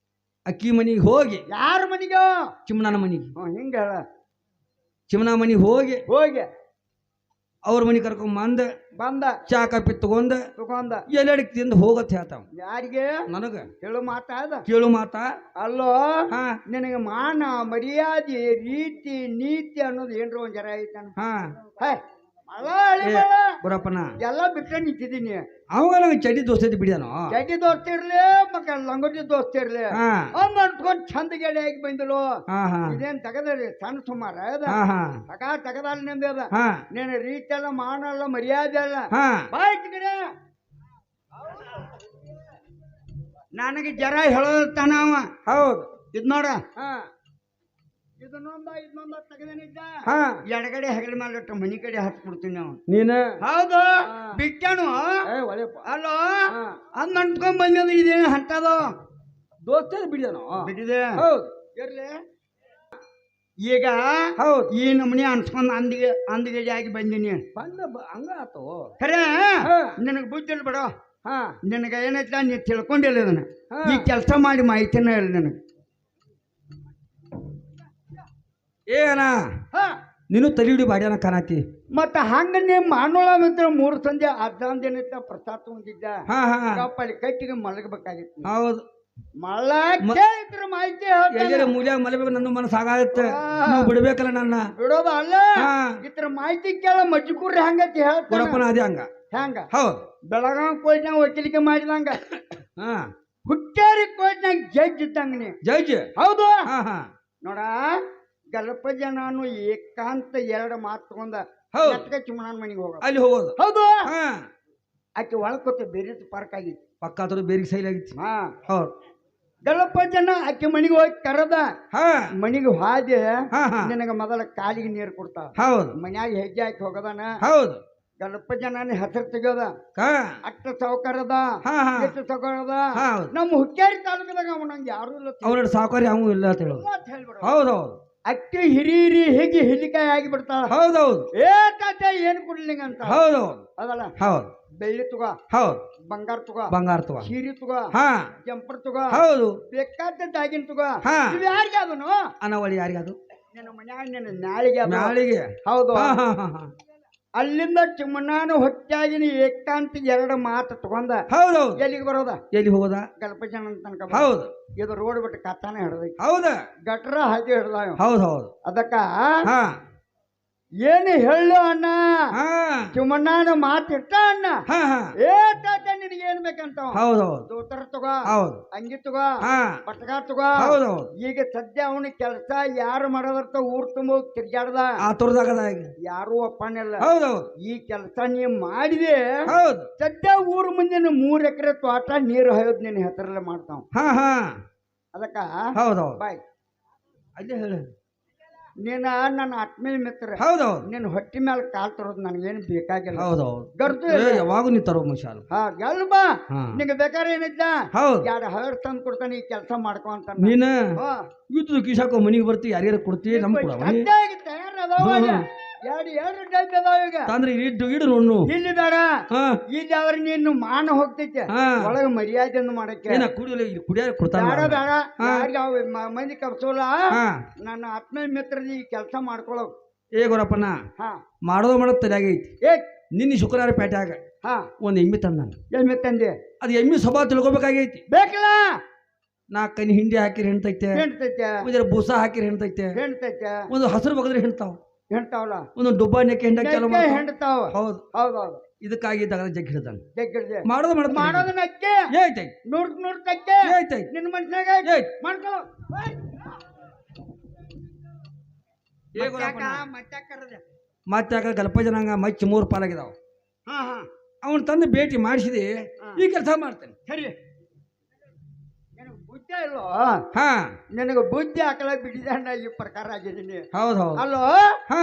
ಅಕ್ಕಿ ಮನಿಗೆ ಹೋಗಿ, ಯಾರ ಮನಿಗೋ? ಚಿಮ್ಮನ ಮನಿಗೆ. ಹಿಂಗ ಹೇಳ. ಚಿಮ್ಮನ ಮನಿಗೆ ಹೋಗಿ ಹೋಗಿ ಅವ್ರ ಮನಿ ಕರ್ಕೊಂಡ್ ಬಂದ ಚಾ ಕಾಪಿ ತಗೊಂಡ ಎಲ್ಲಡಿಗೆ ತಿಂದು ಹೋಗತ್ ಹೇಳ್ತಾವ. ಯಾರಿಗೆ? ನನಗ. ಹೇಳು ಮಾತಾ ಅದ, ಕೇಳು ಮಾತಾ. ಅಲ್ಲೋ, ನಿನಗೆ ಮಾನ ಮರ್ಯಾದೆ ರೀತಿ ನೀತಿ ಅನ್ನೋದು ಏನ್ರ ಒಂದ್ ಜರ ಐತಾನ? ಗುರಪ್ಪನ ಎಲ್ಲ ಬಿಟ್ರೆ ನಿಂತಿದ್ದೀನಿ. ಅವಾಗ ನಂಗೆ ಚಡ್ಡಿ ದೋಸ್ತೈತಿ ಬಿಡಿಯಾನು. ಚಡ್ಡಿ ದೋಸ್ತ ಇರ್ಲಿ, ಮಕ್ಕ ಲಂಗೋಟಿ ದೋಸ್ತ ಇರ್ಲಿ, ಅಂದ್ಕೊಂಡ್ ಚಂದ ಗೆಳೆ ಆಗಿ ಬಂದಿಲು. ಇದೇನ್ ತಗದ್ರಿ ಸಣ್ಣ ಸುಮಾರ ತಗದಲ್ಲ ನಿಮ್ದು ಅದ. ನೀನ್ ರೀತಿ ಎಲ್ಲ ಮಾನ ಅಲ್ಲ ಮರ್ಯಾದೆ ಅಲ್ಲ. ಬಾಯ್ತು ಕಡೆ ನನಗೆ ಜರ ಹೇಳತಾನ ಅವ. ಹೌದು, ಇದ್ ನೋಡ, ಇದನ್ನೊಂದ ತೆಗೆದನಿದ್ದ ಎಡಗಡೆ ಹೆಗಲ ಮೇಲೆ ಮನಿ ಕಡೆ ಹಚ್ಬಿಡ್ತೀನಿ ಅವನು. ನೀನ ಹೌದು ಬಿಟ್ಟನು. ಅಲ್ಲೋ ಅಂದ್ ಅಂಟ್ಕೊಂಡ್ ಬಂದ ಇದೇನು ಹಂಟದ ದೋಸ್ತ ಬಿಡಿದನು. ಬಿಟ್ಟಿದೆ. ಹೌದು, ಇರ್ಲಿ. ಈಗ ಹೌದು ಈ ನಮನಿ ಅನ್ಸ್ಕೊಂಡ್ ಅಂದಿಗಡಿ ಆಗಿ ಬಂದಿನಿ. ಹಂಗ ಆತು ಖರೆ. ನಿನಗ್ ಬುದ್ಧಿ ಬಿಡ. ನಿನಗ ಏನೈತ ನೀ ತಿಳ್ಕೊಂಡಿಲ್ಲ ಇದನ್ನ. ಈ ಕೆಲಸ ಮಾಡಿ ಮಾಹಿತಿನ ಹೇಳಿ ನನಗೆ. ಏನ ನೀನು ತಲೆ ಹಿಡಿ ಬಾಡ್ಯಾನ ಕಾಣತಿ. ಮತ್ತ ಹಂಗ ನೀ ಮಾಡೋಳ 3 ಸಂಜೆ ಅರ್ಧಾಂದ್ ದಿನ ಪ್ರಸಾದ ತಗೊಂಡಿದ್ದ. ಅಲ್ಲಿ ಕಟ್ಟಿಗೆ ಮಲಗಬೇಕಾಗಿತ್ತು. ಹೌದು, ಮಳ ಮಾಹಿತಿ ಮೂಲ್ಯಾಗ ಮಲಬೇಕು. ನನ್ನ ಮನಸ್ಸು ಆಗಾಗತ್ತೆ. ನೀವು ಬಿಡ್ಬೇಕಲ್ಲ ನನ್ನ. ಬಿಡೋದ ಅಲ್ಲ, ಇದ್ರ ಮಾಹಿತಿ ಕೇಳ ಮಜ್ಜುಕೂರಿ ಹಂಗತಿ ಹೇಳ್ತಾನ. ಅದೇ ಹಂಗ ಹೆಂಗ? ಹೌದು, ಬೆಳಗಾವ್ ಕೋರ್ಟ್ನಾಗ ವಕೀಲಿಕೆ ಮಾಡಿದಂಗ, ಹುಟ್ಟಾರಿ ಕೋರ್ಟ್ನಾಗ ಜಡ್ಜ್ ಇದ್ದಂಗ ನೀ. ಜಡ್ಜ್? ಹೌದು. ನೋಡ, ಗಲಪಜ ನಾನು ಏಕಾಂತ 2 ಮಾತು ತಗೊಂಡ ಚಿಮ್ಮಣ್ಣನ ಮನೆಗೆ ಹೋಗ ಅಲ್ಲಿ ಹೋಗೋದು. ಹೌದು, ಆಕೆ ಒಳಕೋತ ಬೇರೆ ಪಾರ್ಕ್ ಆಗಿತ್ತು. ಪಕ್ಕ ಬೇರೆ ಸೈಲ್ ಆಗಿತ್ತು. ಹೌದು, ಗಲಪಜನ ಆಕೆ ಮನೆಗೆ ಹೋಗಿ ಕರೆದ. ಮನೆಗೆ ಹಾದಿ ನಿನಗ ಮೊದಲ ಕಾಲಿಗೆ ನೀರು ಕೊಡ್ತಾವ. ಹೌದು, ಮನ್ಯಾಗ ಹೆಜ್ಜೆ ಹಾಕಿ ಹೋಗದಾನ. ಹೌದು, ಗಲಪಜನ ಹೆಸರು ತೆಗೋದ. ಅಷ್ಟ ಸೌಕರ್ಯದ ಎಷ್ಟು ಸೌಕರ್ಯದ. ನಮ್ಮ ಹುಕ್ಕೇರಿ ತಾಲೂಕದಾಗ ಅವನಂಗೆ ಯಾರು ಇಲ್ಲ. ಅವ್ರ ಸೌಕರ್ಯ ಅವನು ಇಲ್ಲ ಅಂತ ಹೇಳೋದು. ಹೌದೌದು, ಅಕ್ಕಿ ಹಿರಿ ಹೇಗೆ ಹಿಲಿಕಾಯಿ ಆಗಿ ಬಿಡ್ತಾಳ. ಹೌದೌದು, ತಾತ ಏನು ಕೊಡ್ಲಿಂಗ ಅಂತ. ಹೌದೌದು, ಅದಲ್ಲ. ಹೌದು, ಬೆಳ್ಳಿ ತಗೋ. ಹೌದು, ಬಂಗಾರ ತಗೋ. ಬಂಗಾರ ತಗೋ. ಸೀರೆ ತಗೋ. ಜಂಪರ್ ತಗೋ. ಹೌದು, ಬೇಕಾದಾಗಿನ ತಗೋ. ಇವ್ ಯಾರಿಗೆ ಅದನು? ಅನವಳಿ ಯಾರಿಗೆ ಅದು? ನಿನ್ನ ಮನ್ಯಾಗ ನಿನ್ನ ನಾಳಿಗೆ. ನಾಳಿಗೆ. ಹೌದು. ಅಲ್ಲಿಂದ ಚಿಮ್ಮಣ್ಣನ ಹೊಟ್ಟಾಗಿನ ಏಕಾಂತ 2 ಮಾತು ತಗೊಂಡ. ಹೌದೌದು, ಎಲ್ಲಿಗೆ ಬರೋದ? ಎಲ್ಲಿ ಹೋಗೋದ? ಗಲಪಜನ ತನಕ. ಹೌದು, ಇದು ರೋಡ್ ಬಿಟ್ಟು ಕತ್ತಾನ ಹಿಡ್ದೈತಿ. ಹೌದ, ಗಟ್ರ ಹಾಕಿ ಹಿಡ್ದ. ಹೌದು ಹೌದು, ಅದಕ್ಕ ಏನು ಹೇಳು ಅಣ್ಣ? ಚಿಮ್ಮಣ್ಣನ ಮಾತಿಟ್ಟ ಅಣ್ಣ. ತಾತ ನಿನಗೆ ಏನ್ ಬೇಕಂತ? ಹೌದೌದು, ದೋತರ ತಗೋ. ಹೌದು, ಅಂಗಿ ತಗೋ. ಪಟಕ ತಗೋ. ಹೌದೌದು, ಈಗ ಸದ್ಯ ಅವನ ಕೆಲಸ ಯಾರು ಮಾಡೋದರ್ತ ಊರ್ ತುಂಬ ತಿರ್ಗಾಡ್ದ. ಯಾರು ಒಪ್ಪನಿಲ್ಲ. ಹೌದೌದು, ಈ ಕೆಲಸ ನೀ ಮಾಡಿದೆ. ಹೌದು, ಸದ್ಯ ಊರ್ ಮುಂದಿನ 3 ಎಕರೆ ತೋಟ ನೀರು ಹಯೋದ್ ನಿನ್ನ ಹೆಸರಲ್ಲೇ ಮಾಡ್ತಾವ. ಅದಕ್ಕ ಹೌದೌದು ಬಾಯ್ ಅಲ್ಲೇ ಹೇಳ. ನೀನ ನನ್ನ ಆತ್ಮೀಯ ಮಿತ್ರ. ಹೌದೌದು, ನಿನ್ನ ಹೊಟ್ಟಿ ಮೇಲೆ ಕಾಲ್ ತರೋದು ನನಗೇನು ಬೇಕಾಗಿಲ್ಲ. ಹೌದೌದು, ಗರ್ದು ಯಾವಾಗೂ ನೀ ತರೋ ಮನುಷ್ಯ. ಬಾ, ನಿಂಗೆ ಬೇಕಾದ್ರೆ ಏನಿದ್ದ 2 ಹವರ್ ತಂದು ಕೊಡ್ತಾನೆ, ಈ ಕೆಲಸ ಮಾಡ್ಕೊ ಅಂತ. ನೀನು ಇದ್ದು ಕಿಸಾಕೋ ಮನಿಗೆ ಬರ್ತಿ, ಯಾರ್ಯಾರು ಕೊಡ್ತಿ? ನಮ್ ತಂದ್ರೆ ಇಡು ನೋಡು. ಇಲ್ಲಿ ಬೇಡ, ಇಲ್ಲಿ ಅವ್ರ ನೀನು ಮಾನ ಹೋಗ್ತೈತೆ. ಒಳಗ ಮರ್ಯಾದೆಯನ್ನು ಮಾಡಕ್ಕೆ ಕುಡಿಯ ಕೊಡ್ತಾರ. ಬೇಡ ಬೇಡ, ಯಾರಿಗೆ ಮಂದಿ ಕರ್ಸೋಲ್ಲ. ನನ್ನ ಆತ್ಮೀಯ ಮಿತ್ರ ಈ ಕೆಲಸ ಮಾಡ್ಕೊಳ್ಳೋ ಏ ಗುರಪ್ಪನ ಹಾ ಮಾಡೋದು ತಲೆಯಾಗೈತಿ. ಏ ನಿನ್ನೆ ಶುಕ್ರವಾರ ಪೇಟ್ಯಾಗ ಹಾ ಒಂದು ಎಮ್ಮಿ ತಂದ ನಾನು. ಎಮ್ಮೆ ತಂದೆ ಅದು ಎಮ್ಮಿ ಸ್ವಭಾವ ತಿಳ್ಕೊಬೇಕಾಗೈತಿ. ಬೇಕಲ್ಲ 4 ಕಣ್ಣಿ ಹಿಂಡಿ ಹಾಕಿರಿ ಹೆಣ್ತೈತೆ, ಹೆಣ್ತೈತೆ ಒಂದರ ಬೂಸ ಹಾಕಿರಿ ಹೆಣ್ತೈತೆ, ಹೆಣ್ತೈತೆ ಒಂದು ಹಸಿರು ಬಗದ್ರೆ ಹೆಣ್ತಾವ, ಹೆಣ್ತಾವಲ್ಲ ಒಂದು ಡುಬ್ಬ ನೆಕ್ಕೆ ಹಿಂಡಕ್ಕೆ ಚಾಲು ಮಾಡ್ತಾವ. ಹೆಣ್ತಾವ. ಹೌದು, ಹೌದೌದು ಇದಕ್ಕಾಗಿ ತಗದ ಜಗ್ ಹಿಡ್ದಾನ. ಜಗ್ಗಿಡ್ದೆ ಮಾಡೋದು ಮಾಡೋದನ್ನ ಅಕ್ಕೆ ಏಯ್ತೈತಿ ನೂರ್ ತಕ್ಕೆ ಏಯ್ತೈತಿ ನಿನ್ನ ಮನ್ಸಾಗ ಏಯ್ತ್. ಮಾಡ್ಕೊಳ್ಳೋ ಏ ಗುರಪ್ಪನ ಮತ್ತಾಕರದೆ ಮತ್ತಾಗ ಗಲ್ಪ ಜನಾಂಗ ಮಚ್ಚಿ 3 ಪಾಲಾಗಿದಾವ. ಹಾ ಹಾ ಅವನ್ ತಂದು ಭೇಟಿ ಮಾಡಿಸಿದೆ, ಈ ಕೆಲಸ ಮಾಡ್ತೇನೆ. ಸರಿ ನನಗೆ ಬುದ್ಧಿ ಇಲ್ಲೋ, ಹಾ ನನಗೆ ಬುದ್ಧಿ ಹಾಕಲ ಬಿಡಿದ ಈ ಪ್ರಕಾರ ಆಗಿದ್ದೀನಿ. ಹೌದು ಹೌದು ಅಲ್ಲೋ ಹಾ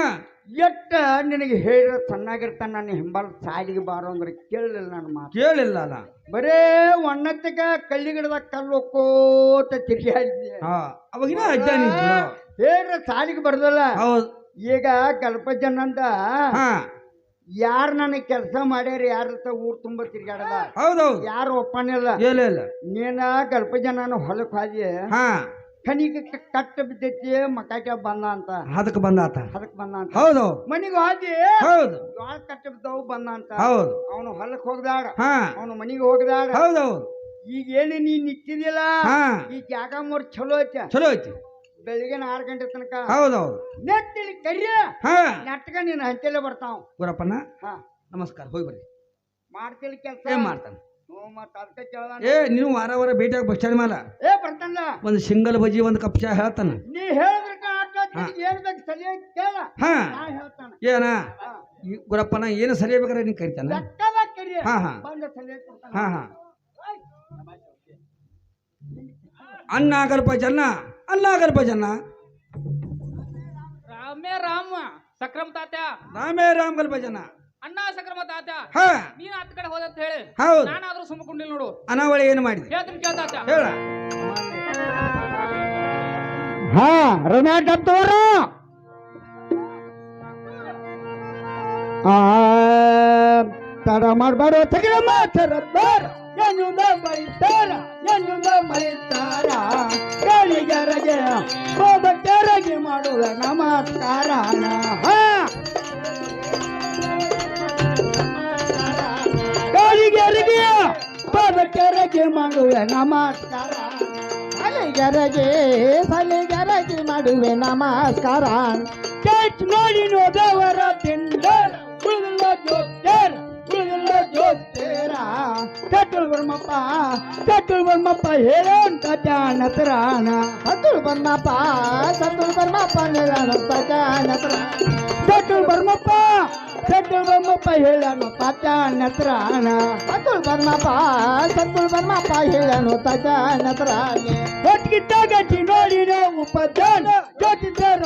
ಎಟ್ಟ ನಿನಗೆ ಹೇಳ ಚೆನ್ನಾಗಿರ್ತಾನ. ನನ್ನ ಹಿಂಬಾಲ ಸಾಲಿಗೆ ಬಾರೋ ಅಂದ್ರೆ ಕೇಳಲಿಲ್ಲ ನನ್ನ ಮಾತು. ಕೇಳಿಲ್ಲ ಅಲ್ಲ. ಬರೇ ಒಣ್ಣತ್ತಿಗ ಕಳ್ಳಿಗಿಡದಾಗ ಕಲ್ಲು ಹೋಗ್ಕೋತ ತಿರುಗಾಡಿದ್ದೆ. ಹಾ ಅವಾಗಿನ ಅಜ್ಜಾನಿ ಹೇಳ್ರ ಸಾಲಿಗೆ ಬರ್ದಲ್ಲ. ಹೌದು. ಈಗ ಗಲ್ಪಜ್ಜನಂದ ಹಾ ಯಾರು ನನಗೆ ಕೆಲಸ ಮಾಡ್ಯಾರ, ಯಾರ ಊರ್ ತುಂಬಾ ತಿರ್ಗಾಡಲ್ಲ, ಹೌದೌದು ಯಾರು ಒಪ್ಪನಿಲ್ಲ. ಇಲ್ಲ ನೀನ ಗಲ್ಪಜ್ಜನ ಹೊಲಕ್ ಹಾದಿ ಹಾ ಕಣಿಗೆ ಕಟ್ಟ ಬಿದ್ದೈತಿ, ಮಕಾಟ ಬಂದ ಅಂತ ಅದಕ್ಕೆ ಬಂದಾತ. ಅದಕ್ ಬಂದ ಅಂತ ಹೌದು ಮನಿಗೆ ಹಾದಿ ಹೌದು ಜೋಳ ಕಟ್ಟ ಬಿದ್ದವು ಬಂದ ಅಂತ. ಹೌದು ಅವನು ಹೊಲಕ್ ಹೋಗ್ದಾಡ, ಹಾ ಅವನು ಮನಿಗೆ ಹೋಗ್ದಾಡ. ಹೌದೌದು ಈಗ ಏನು ನೀನ್ ನಿಂತಿದಿಲ್ಲ, ಹಾ ಈ ಜಾಗ ಮೂರ್ ಚಲೋ ಐತಿ. ಚಲೋ ಐತಿ. ಬೆಳಿಗ್ಗೆ 6 ಗಂಟೆ ತನಕ ಹೌದೌದು ನೆಟ್ಟಿಲಿ ಕರಿಯ ಹಾ ನೆಟ್ಗ ನೀನು ಹಂತೆಲೆ ಬರ್ತಾವ. ಗುರಪ್ಪನ ಹಾ ನಮಸ್ಕಾರ, ಹೋಗಿ ಬರ್ರಿ. ಮಾಡ್ತಿಲ್ ಕೆಲಸ ಏನ್ ಮಾಡ್ತಾನೆ? ಮತ್ತ ಅದಕ್ಕೆ ಕೇಳ್ದ ಏ ನೀವು ವಾರ ಭೇಟಿಯಾಗಿ ಬಸ್ ಸ್ಟ್ಯಾಂಡ್ ಮೇಲೆ ಏ ಬರ್ತಾನ. ಒಂದು ಸಿಂಗಲ್ ಬಜ್ಜಿ ಒಂದು ಕಪ್ ಚಾ ಹೇಳ್ತಾನ. ನೀ ಹೇಳಿದ್ರ ಹೇಳ್ಬೇಕು ಸರಿಯಾಗಿ ಕೇಳ, ಹಾ ನಾ ಹೇಳ್ತಾನ. ಏನ ಹಾ. ಈ ಗುರಪ್ಪನ ಏನು ಸರಿಯಾಗ್ಬೇಕಾರೆ ನೀನ್ ಕರಿತಾನ. ಬೆಕ್ಕದ ಕರಿಯ ಹಾ ಹಾ ಬಂದ ಸರಿಯಾಗಿ ಕೊಡ್ತಾನ. ಹಾ ಹಾ ಅನ್ನ ಆಗಲ್ಪ ಜನ್ನ, ಅನ್ನ ಆಗಲ್ಪ ಜನ್ನ. ರಾಮೇ ರಾಮ ಸಕ್ರಮ ತಾತ್ಯ, ರಾಮೇ ರಾಮ್ ಗಲ್ಪ ಜನ. ಅಣ್ಣ ಸಕ್ರಮ ತಾತ್ಯ, ಹಾ ನೀನ್ ಹತ್ತು ಕಡೆ ಹೋದಂತ ಹೇಳಿ ಹೌದು. ನಾನಾದ್ರೂ ಸುಮ್ಮಕೊಂಡಿಲ್ಲ ನೋಡು. ಅನಾವಳಿ ಏನು ಮಾಡಿದೆ ಹೇಳ್ತೀನಿ ಕೇಳ್ತಾತ್ಯ. ಹೇಳ. ಹಾ ರಮ್ಯಾ ಡಬ್ದವರು ತಡ ಮಾಡಬಾರೋ ತೆಗಿಲ ಮಾತರದ್ದಾರ ಎನ್ನುದ ಮರಿತಾರ, ಎನ್ನುದ ಮರಿತಾರ. ಗಾಳಿಗರಗೆ ಹೋದಕ್ಕೆ ಮಾಡುವ ನಮಸ್ಕಾರ. ಗಾಳಿಗರಿಗೆ ಹೋದಕ್ಕೆ ಮಾಡುವೆ ನಮಸ್ಕಾರ. ಸಲಿಗರಗೆ ಸಲಿಗರಗೆ ಮಾಡುವೆ ನಮಸ್ಕಾರ. ಚರ್ಚ್ ನೋಡಿ ನೋದವರ ತಿಂಡರ ಉಳಿದಲ್ಲ ಜೋತ್ತೇರ, ಉಳಿದಲ್ಲ ಜೋತ್ತೇರ. ಕಟ್ಟುಳು ಬರ್ಮಪ್ಪ ಹೇಳಂತ ಜಾನತರಾಣ. ಸತ್ತುಳು ಬರ್ಮಪ್ಪ ಹೇಳಂತ ಜಾನತರಾಣ. ಕಟ್ಟುಳು ಬರ್ಮಪ್ಪ ಹೇಳನು ತಜಾನತರಾಣ. ಸತ್ತುಳು ಬರ್ಮಪ್ಪ ಹೇಳನು ತಜಾನತರಾಣ. ಒಟ್ಟಿಗಿದ್ದಾಗ ನೋಡಿ ನಾವು ಪಜಾನ ಜೋತಿದ್ದಾರ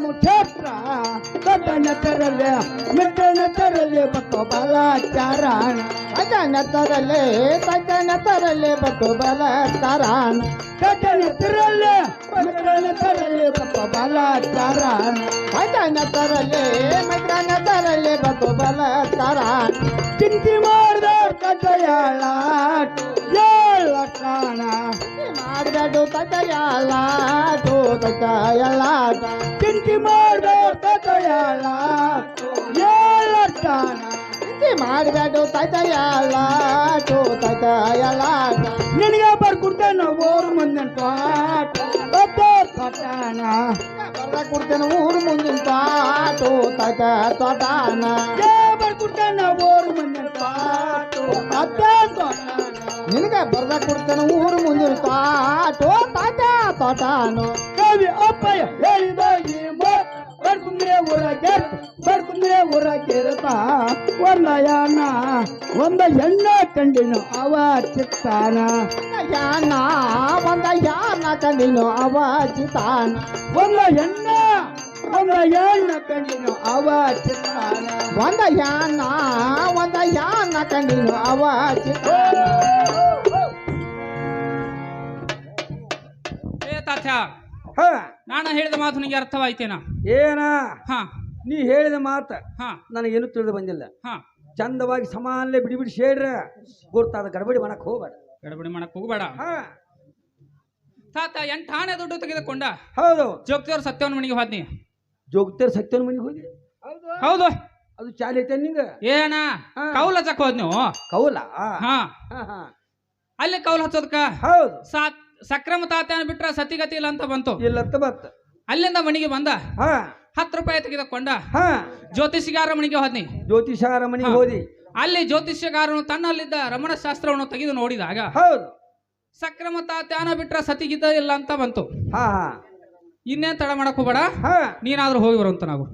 ಮುಚ್ಚತ್ರ ಕಟ್ಟಣ ತರಲೆ ಬತ್ತು ಬಲಾಚಾರಾಣ. ತಜಾನ ತರಲೆ ಬತ್ತು ಬಲಾಚಾರಾಣ. ಕಟ್ಟಣ ತರಲೆ ಬತ್ತು ಬಲಾಚಾರಾಣ. ತಜಾನ ತರಲೆ ಬತ್ತು ಬಲಾಚಾರಾಣ. ಚಿಂತೆ ಮಾಡಿದವ್ರ ಕಥೆಯಾಳ ಕಾಣ. ಮಾಡಬೇಡು ಕಥೆಯಾಳ ಚಿಂತೆ ಮಾಡಿದವ್ರ ಕಥೆಯಾಳ ಕಾಣ. ಚಿಂತೆ ಮಾಡಬೇಡು ಕಥೆಯಾಳ ನಿನಗೆ ಬರ್ಕೊಡ್ತೇನೆ ಊರು ಮುಂದಿನ ತೋಟಾನ. ಬರ್ಕೊಡ್ತೇನೆ ಊರು ಮುಂದಿನ ತೋಟಾನ. ಬರ್ಕೊಡ್ತೇನೆ ಊರು ಮುಂದಿನ ನಿನಗೆ ಬರ್ದ ಕೊಡ್ತೇನೆ ಊರು ಮುಂದಿನ ತೋಟಾನು. ಕವಿ ಅಪ್ಪಯ್ಯ ಹೇಳಿದ ಈ ಬರ್ಕುಂದ್ರೆ ಊರಾಗಿರುತ್ತ ಒಂದ ಹೆಣ್ಣ ಕಂಡಿನು ಅವ ಚಿತ್ತಾನ. ಒಂದ ಯಾನ ಕಂಡಿನು ಅವ ಚಿತ್ತಾನ. ಒಂದ ಹೆಣ್ಣ ಕಂಡಿನು ಅವ ಚಿತ್ತಾನ. ಒಂದ ಯಾನ ಕಂಡಿನು ಅವ ಚಿತ್ತಾನ. ಏ ತಾತ್ಯ, ಹಾ ನಾನು ಹೇಳಿದ ಮಾತು ನಿಂಗೆ ಅರ್ಥವಾಯ್ತೇನ? ಏನ ಹಾ ನೀ ಹೇಳಿದ ಮಾತ ಹಾ ನನಗೇನು ತಿಳಿದು ಬಂದಿಲ್ಲ. ಹಾ ಚಂದವಾಗಿ ಸಮಾನಲೆ ಬಿಡಿ ಸೇಡ್ರೆ ಗುರ್ತಾದ ಗಡಬಡಿ ಮಾಡಕ್ ಹೋಗ್ಬೇಡ. ಗಡಬಡಿ ಮಾಡಕ್ ಹೋಗ್ಬೇಡ. ಹಾ ತಾತ 8 ಆನೆ ದುಡ್ಡು ತೆಗೆದುಕೊಂಡ ಹೌದು ಜೋಗ್ತಿಯವ್ರ ಸತ್ಯವನ ಮನೆಗೆ ಹೋದ್ನಿ. ಜೋಗ್ತೇರ್ ಸತ್ಯನ ಮನೆಗೆ ಹೋಗಿ ಹೌದು ಅದು ಚಾಲಿ ಐತೆ ನಿಂಗ ಏನ ಕೌಲ್ ಹಚ್ಚಕ್ ಹೋದ್ ನೀವು ಕೌಲ ಹಾ ಅಲ್ಲಿ ಕೌಲ್ ಹಚ್ಚೋದಕ್ಕ ಹೌದು ಸಕ್ರಮ ತಾತ್ಯಾನ ಬಿಟ್ರ ಸತಿಗತಿ ಇಲ್ಲ ಅಂತ ಬಂತು ಇಲ್ಲತ್ತ ಬತ್ತ ಅಲ್ಲಿಂದ ಮನೆಗೆ ಬಂದ ಹಾ 10 ರೂಪಾಯಿ ತೆಗೆದುಕೊಂಡ ಹಾ ಜ್ಯೋತಿಷಿಗಾರ ಮನೆಗೆ ಹೋದ್ನಿ ಜ್ಯೋತಿಷಾರ ಮನೆಗೆ ಹೋದಿ ಅಲ್ಲಿ ಜ್ಯೋತಿಷ್ಯಗಾರನು ತನ್ನಲ್ಲಿದ್ದ ರಮಣ ಶಾಸ್ತ್ರವನ್ನು ತೆಗೆದು ನೋಡಿದಾಗ ಹೌದು ಸಕ್ರಮ ತಾತ್ಯಾನ ಬಿಟ್ರ ಸತಿಗಿದ್ದ ಇಲ್ಲ ಅಂತ ಬಂತು ಹಾ ಹಾ ಇನ್ನೇನ್ ತಡ ಮಾಡಕ್ ಹೋಗ್ಬೇಡ ಹಾ ನೀನಾದ್ರೂ ಹೋಗಿ ಬರುವಂತ ನಾವು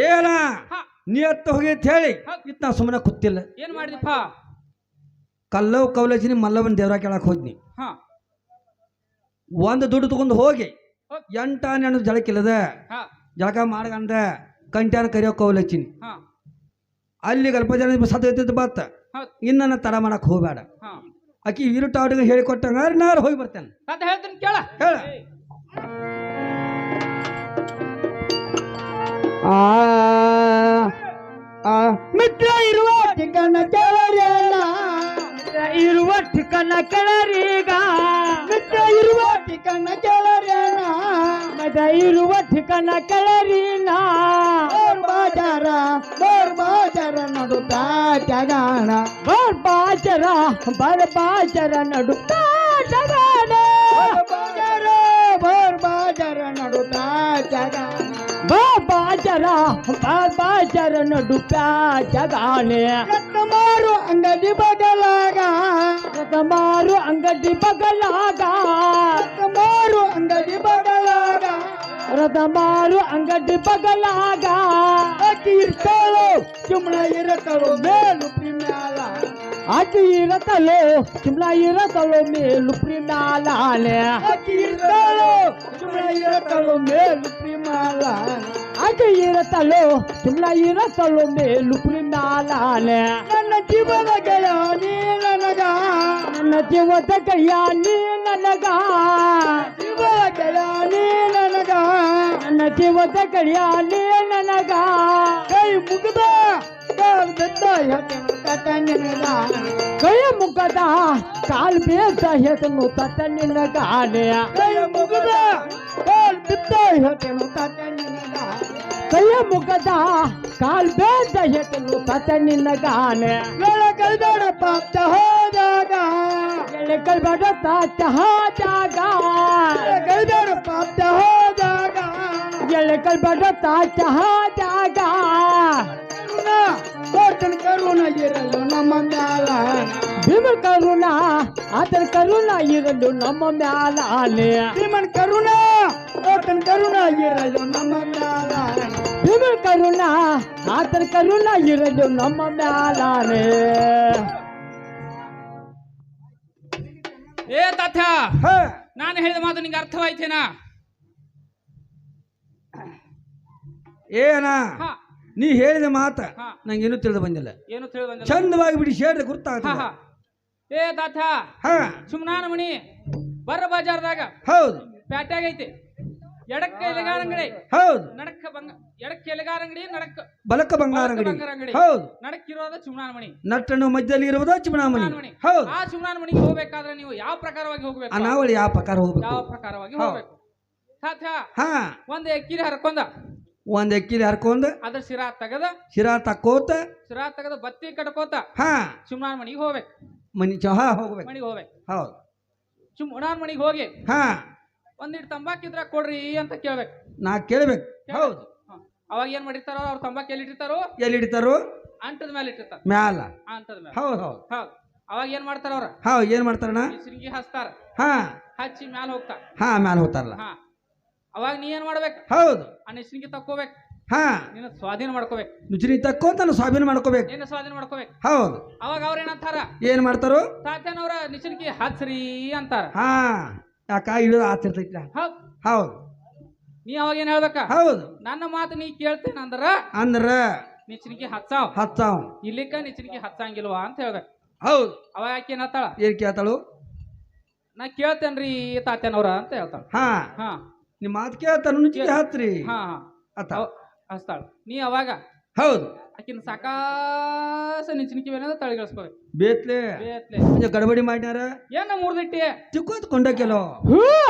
ಏನ ನೀ ಅತ್ತ ಹೋಗಿ ಅಂತ ಹೇಳಿ ಇತ್ ನಾ ಸುಮ್ಮನೆ ಕೂತಿಲ್ಲ ಏನ್ ಮಾಡಿದಪ್ಪ ಕಲ್ಲವ್ ಕೌಲಜಿನಿ ಮಲ್ಲವನ್ ದೇವ್ರ ಕೇಳಕ್ ಹೋದ್ನಿ ಹಾ ಒಂದು ದುಡ್ಡು ತಗೊಂಡು ಹೋಗಿ 8 ಆನೆ ಜಳಕಿಲ್ಲದ ಹಾ ಜಳಕ ಮಾಡ್ಕಂದ ಕಂಟ್ಯಾನ ಕರಿಯೋ ಕೌಲಚಿನಿ ಹಾ ಅಲ್ಲಿ ಗಲ್ಪ ಜನ ಸತ್ತ ಬತ್ತ ಹೌದ್. ಇನ್ನ ತಡ ಮಾಡಕ್ ಹೋಗ್ಬೇಡ ಹಾ ಆಕಿ ಇರುಟಾಡಿಗೆ ಹೇಳಿಕೊಟ್ಟಂಗ ನಾರು ಹೋಗಿ ಬರ್ತೇನೆ ತಾತ ಹೇಳ್ತೀನಿ ಕೇಳ ಹೇಳ ಮಿತ್ರ ಇರುವ ಠಿಕನ ಕೇಳರೇನ ಇರುವ ಠಿಕನ ಕೇಳರೀಗ ಮಿತ್ರ ಇರುವ ಠಿಕನ ಕೇಳರೇನ ಮದ ಇರುವ ಠಿಕನ ಕೇಳರೀನ ಬೋರ್ ಬಾಜರ ನಡುತ್ತಾ ಜಗಾಣ ಬೋರ್ ಬಾಜರ ನಡುತ್ತಾ ಜಗಾಣ ಬೋರ್ ಬಾಜರ ನಡುತ್ತಾ ಜಗಾಣ ಬಾಜರ ನಡುತ್ತಾ ಜಗಾಣೆ ಮಾರು ಅಂಗಡಿ ಬಗಲಾಗ ಮಾರು ಅಂಗಡಿ ಬಗಲಾಗ ಮಾರು ಅಂಗಡಿ ಬಗಲಾಗ ಮಾರು ಅಂಗಡಿ ಬಗಲಾಗ ಅಕ್ಕಿ ಇರ್ತಾಳು ಚುಮ್ಳ ಇರತ್ತಳು ಮೇಲು ಪ್ರಿಮ್ಯಾಲ ಅಕ್ಕಿ ಇರತ್ತಳು ಚುಮ್ಳ ಇರತ್ತಳು ಮೇಲು ಪ್ರಿಮ್ಯಾಲೆ ಅಕ್ಕಿ ಇರ್ತಾಳು ಚುಮ್ಳ ಇರತ್ತಳು ಮೇಲು ಪ್ರಿಮ್ಯಾಲ ಅಕ್ಕಿ ಇರತ್ತಳು ಚುಮ್ಳ ಇರತ್ತಳು ಮೇಲು ಪ್ರಿಮ್ಯಾಲೆ ನನ್ನ ಜೀವದ ಗೆಳೆಯ ನೀ ನನಗ ನನ್ನ ಜೀವದ ಗೆಳೆಯ ನೀ ನನಗ ಜೀವದ ಗೆಳೆಯ ನೀ ನನಗ ನನ್ನ ಜೀವದ ಗೆಳೆಯ ನೀ ನನಗ ಕೈ ಮುಗಿದ ಕಾಲ್ ಬೆತ್ತ ಹೆಸನು ತಟ ನಿನಗ ಕೈ ಮುಗದ ಕಾಲ್ ಬೇದ ಹೆಸನು ತಟ ನಿನಗಾನೆ ಕೈ ಮುಗಿದ ಕಾಲ್ ಬಿದ್ದ ಹೆಸನು ತಟ ನಿನಗ ಕೈಯ ಮುಗದ ಕಾಲ್ ಬೇದ ಹೆಸನು ತಟ ನಿನಗಾನೆ ಎಳಕಲ್ಬೇಡ ಪಾತ ಹೋದಾಗ ಎಳಕಲ್ಬೇಡ ತಾತ ಹೋದಾಗ ಎಳಕಲ್ಬೇಡ ಪಾತ ಹೋದಾಗ ಎಳಕಲ್ಬೇಡ ತಾತ ಹೋದಾಗ ಕೋಟನ್ ಕರುಣ ಇರಲು ನಮ್ಮ ಮ್ಯಾಲ ಭೀಮ ಕರುಣ ಆತನ ಕರುಣ ಇರಲು ನಮ್ಮ ಮ್ಯಾಲೆ ಭೀಮನ್ ಕರುಣ ಕೋಟನ್ ಕರುಣ ಇರಲು ನಮ್ಮ ಮ್ಯಾಲ ಭೀಮ ಕರುಣ ಆತನ ಕರುಣ ಇರಲು ನಮ್ಮ ಮ್ಯಾಲೆ ಏ ತಾತ ನಾನು ಹೇಳಿದ ಮಾತು ನಿಂಗೆ ಅರ್ಥವಾಯ್ತೇನಾ ಏನ ಹಾ ನೀ ಹೇಳಿದ ಮಾತ ಹಾ. ನಂಗೇನು ತಿಳಿದು ಬಂದಿಲ್ಲ ಏನು ತಿಳಿದ ಚಂದವಾಗಿ ಬಿಡಿ ಶೇಡ್ರೆ ಗುರ್ತಾಗ್ತದೆ ಏ ತಾತ ಹಾ ಸುಮ್ನಾನ ಮಣಿ ಬರ್ರ ಬಜಾರ್ದಾಗ ಹೌದು ಪ್ಯಾಟ್ಯಾಗ ಐತಿ ಎಡಕ್ಕ ಎಲೆಗಾರ ಅಂಗಡಿ ಹೌದು ನಡಕ್ಕ ಎಡಕ್ಕೆ ಎಲೆಗಾರ ಅಂಗಡಿ ನಡಕ್ಕ ಬಲಕ ಬಂಗಾರ ಬಂಗಾರ ಅಂಗಡಿ ಅಂಗಡಿ. ಹೌದು ನಡಕ್ಕಿರೋದ ಸುಮ್ನಾನ ಮಣಿ ನಟ್ಟನ್ನು ಮಧ್ಯದಲ್ಲಿ ಇರುವುದ ಚಿಮಣಾಮಣಿ ಚಿಮಣಾಮಣಿ. ಹೌದು ಆ ಸುಮ್ನಾನ ಮಣಿಗೆ ಹೋಗ್ಬೇಕಾದ್ರೆ ನೀವು ಯಾವ ಪ್ರಕಾರವಾಗಿ ಹೋಗ್ಬೇಕು ಅನಾವಳಿ ಯಾವ ಪ್ರಕಾರ ಯಾವ ಹೋಗ್ಬೇಕು ಪ್ರಕಾರವಾಗಿ ಹೌದು. ಹೋಗ್ಬೇಕು ತಾತ ಹಾ ಒಂದ್ ಎಕ್ಕಿರಿ ಹರ್ಕೊಂಡ ಒಂದ್ ಎಕ್ಕಿಲಿ ಹರ್ಕೊಂಡ್ ಅದ್ರ ಶಿರಾ ತೆಗದ ಶಿರಾ ತಕ್ಕೋತ ಬತ್ತಿ ಕಟ್ಕೋತ ಹಾ ಸುಮ್ನಾನ ಮಣಿಗೆ ಹೋಗ್ಬೇಕು ಮನಿ ಚಹಾ ಹೋಗ್ಬೇಕು ಮಣಿಗೆ ಹೋಗ್ಬೇಕು ಹೌದು ಸುಮ್ನಾನ ಮಣಿಗೆ ಹೋಗಿ ಹಾ ಒಂದಿಟ್ಟು ತಂಬಾಕಿದ್ರ ಕೊಡ್ರಿ ಅಂತ ಕೇಳ್ಬೇಕು ನಾ ಕೇಳ್ಬೇಕು ಹೌದು ಅವಾಗ ಏನ್ ಮಾಡಿರ್ತಾರೋ ಅವ್ರು ತಂಬಾಕು ಎಲ್ಲಿ ಇಟ್ಟಿರ್ತಾರೋ ಎಲ್ಲಿ ಇಡ್ತಾರು ಅಂಟದ ಮೇಲೆ ಇಟ್ಟಿರ್ತಾರ ಮ್ಯಾಲ ಅಂತದ ಮೇಲೆ ಹೌದು ಹೌದು ಹೌದು ಅವಾಗ ಏನ್ ಮಾಡ್ತಾರ ಅವ್ರ ಹೌದು ಏನ್ ಮಾಡ್ತಾರಣ್ಣ ಸಿಂಗಿ ಹಚ್ತಾರ ಹಾ ಹಚ್ಚಿ ಮ್ಯಾಲ ಹೋಗ್ತಾರ ಹಾ ಮ್ಯಾಲ ಹೋಗ್ತಾರಲ್ಲ ಹಾ ಅವಾಗ ನೀ ಏನ್ ಮಾಡ್ಬೇಕು ಹೌದು ಆ ನಿಸ್ನಿಗೆ ತಕ್ಕೋಬೇಕು ಹಾ ನಿನ್ನ ಸ್ವಾಧೀನ ಮಾಡ್ಕೋಬೇಕು ನುಚಿನಿ ತಕ್ಕೋತ ನಾನು ಸ್ವಾಧೀನ ಮಾಡ್ಕೋಬೇಕು ನಿನ್ನ ಸ್ವಾಧೀನ ಮಾಡ್ಕೋಬೇಕು ಹೌದು ಅವಾಗ ಅವ್ರ ಏನಂತಾರ ಏನ್ ಮಾಡ್ತಾರು ತಾತ್ಯಾನವ್ರ ನಿಸನಿಗೆ ಹಚ್ರಿ ಅಂತಾರ ಹಾ ಯಾಕ ಇಳಿದ ಆತಿರ್ತೈತ್ಲ ಹೌದ್ ಹೌದು ನೀ ಅವಾಗ ಏನ್ ಹೇಳ್ಬೇಕ ಹೌದು ನನ್ನ ಮಾತು ನೀ ಕೇಳ್ತೇನ ಅಂದ್ರ ಅಂದ್ರ ನಿಚ್ಚನಿಗೆ ಹಚ್ಚಾವ್ ಹತ್ತಾವ್ ಇಲ್ಲಿಕ್ಕ ನಿಚ್ಚನಿಗೆ ಹಚ್ಚಂಗಿಲ್ವಾ ಅಂತ ಹೇಳ್ಬೇಕು ಹೌದು ಅವಾಗ ಆಕೆ ಏನತ್ತಾಳ ಏನ್ ಕೇಳ್ತಾಳು ನಾ ಕೇಳ್ತೇನ್ರಿ ತಾತ್ಯಾನವ್ರ ಅಂತ ಹೇಳ್ತಾಳ ಹಾ ಹಾ ನಿಮ್ ಮಾತು ಕೇಳ್ತಾರ ನುಚಿಗೆ ಹತ್ರಿ ಹಾ ಅತ್ತ ಹಚ್ತಾಳ ನೀ ಅವಾಗ ಹೌದು ಆಕಿನ ಸಾಕಾಸ ನಿಚ್ಚನಿಗೆ ಬೇನ ತಳಿಗಳಿಸ್ಕೋಬೇಕು ಬೇತ್ಲೆ ಬೇತ್ಲೆ ಕೊಂಚ ಗಡಬಡಿ ಮಾಡ್ಯಾರ ಏನ ಮೂರ್ದಿಟ್ಟಿ ತಿಕ್ಕೋತ್ ಕೊಂಡಕ್ಕೆಲೋ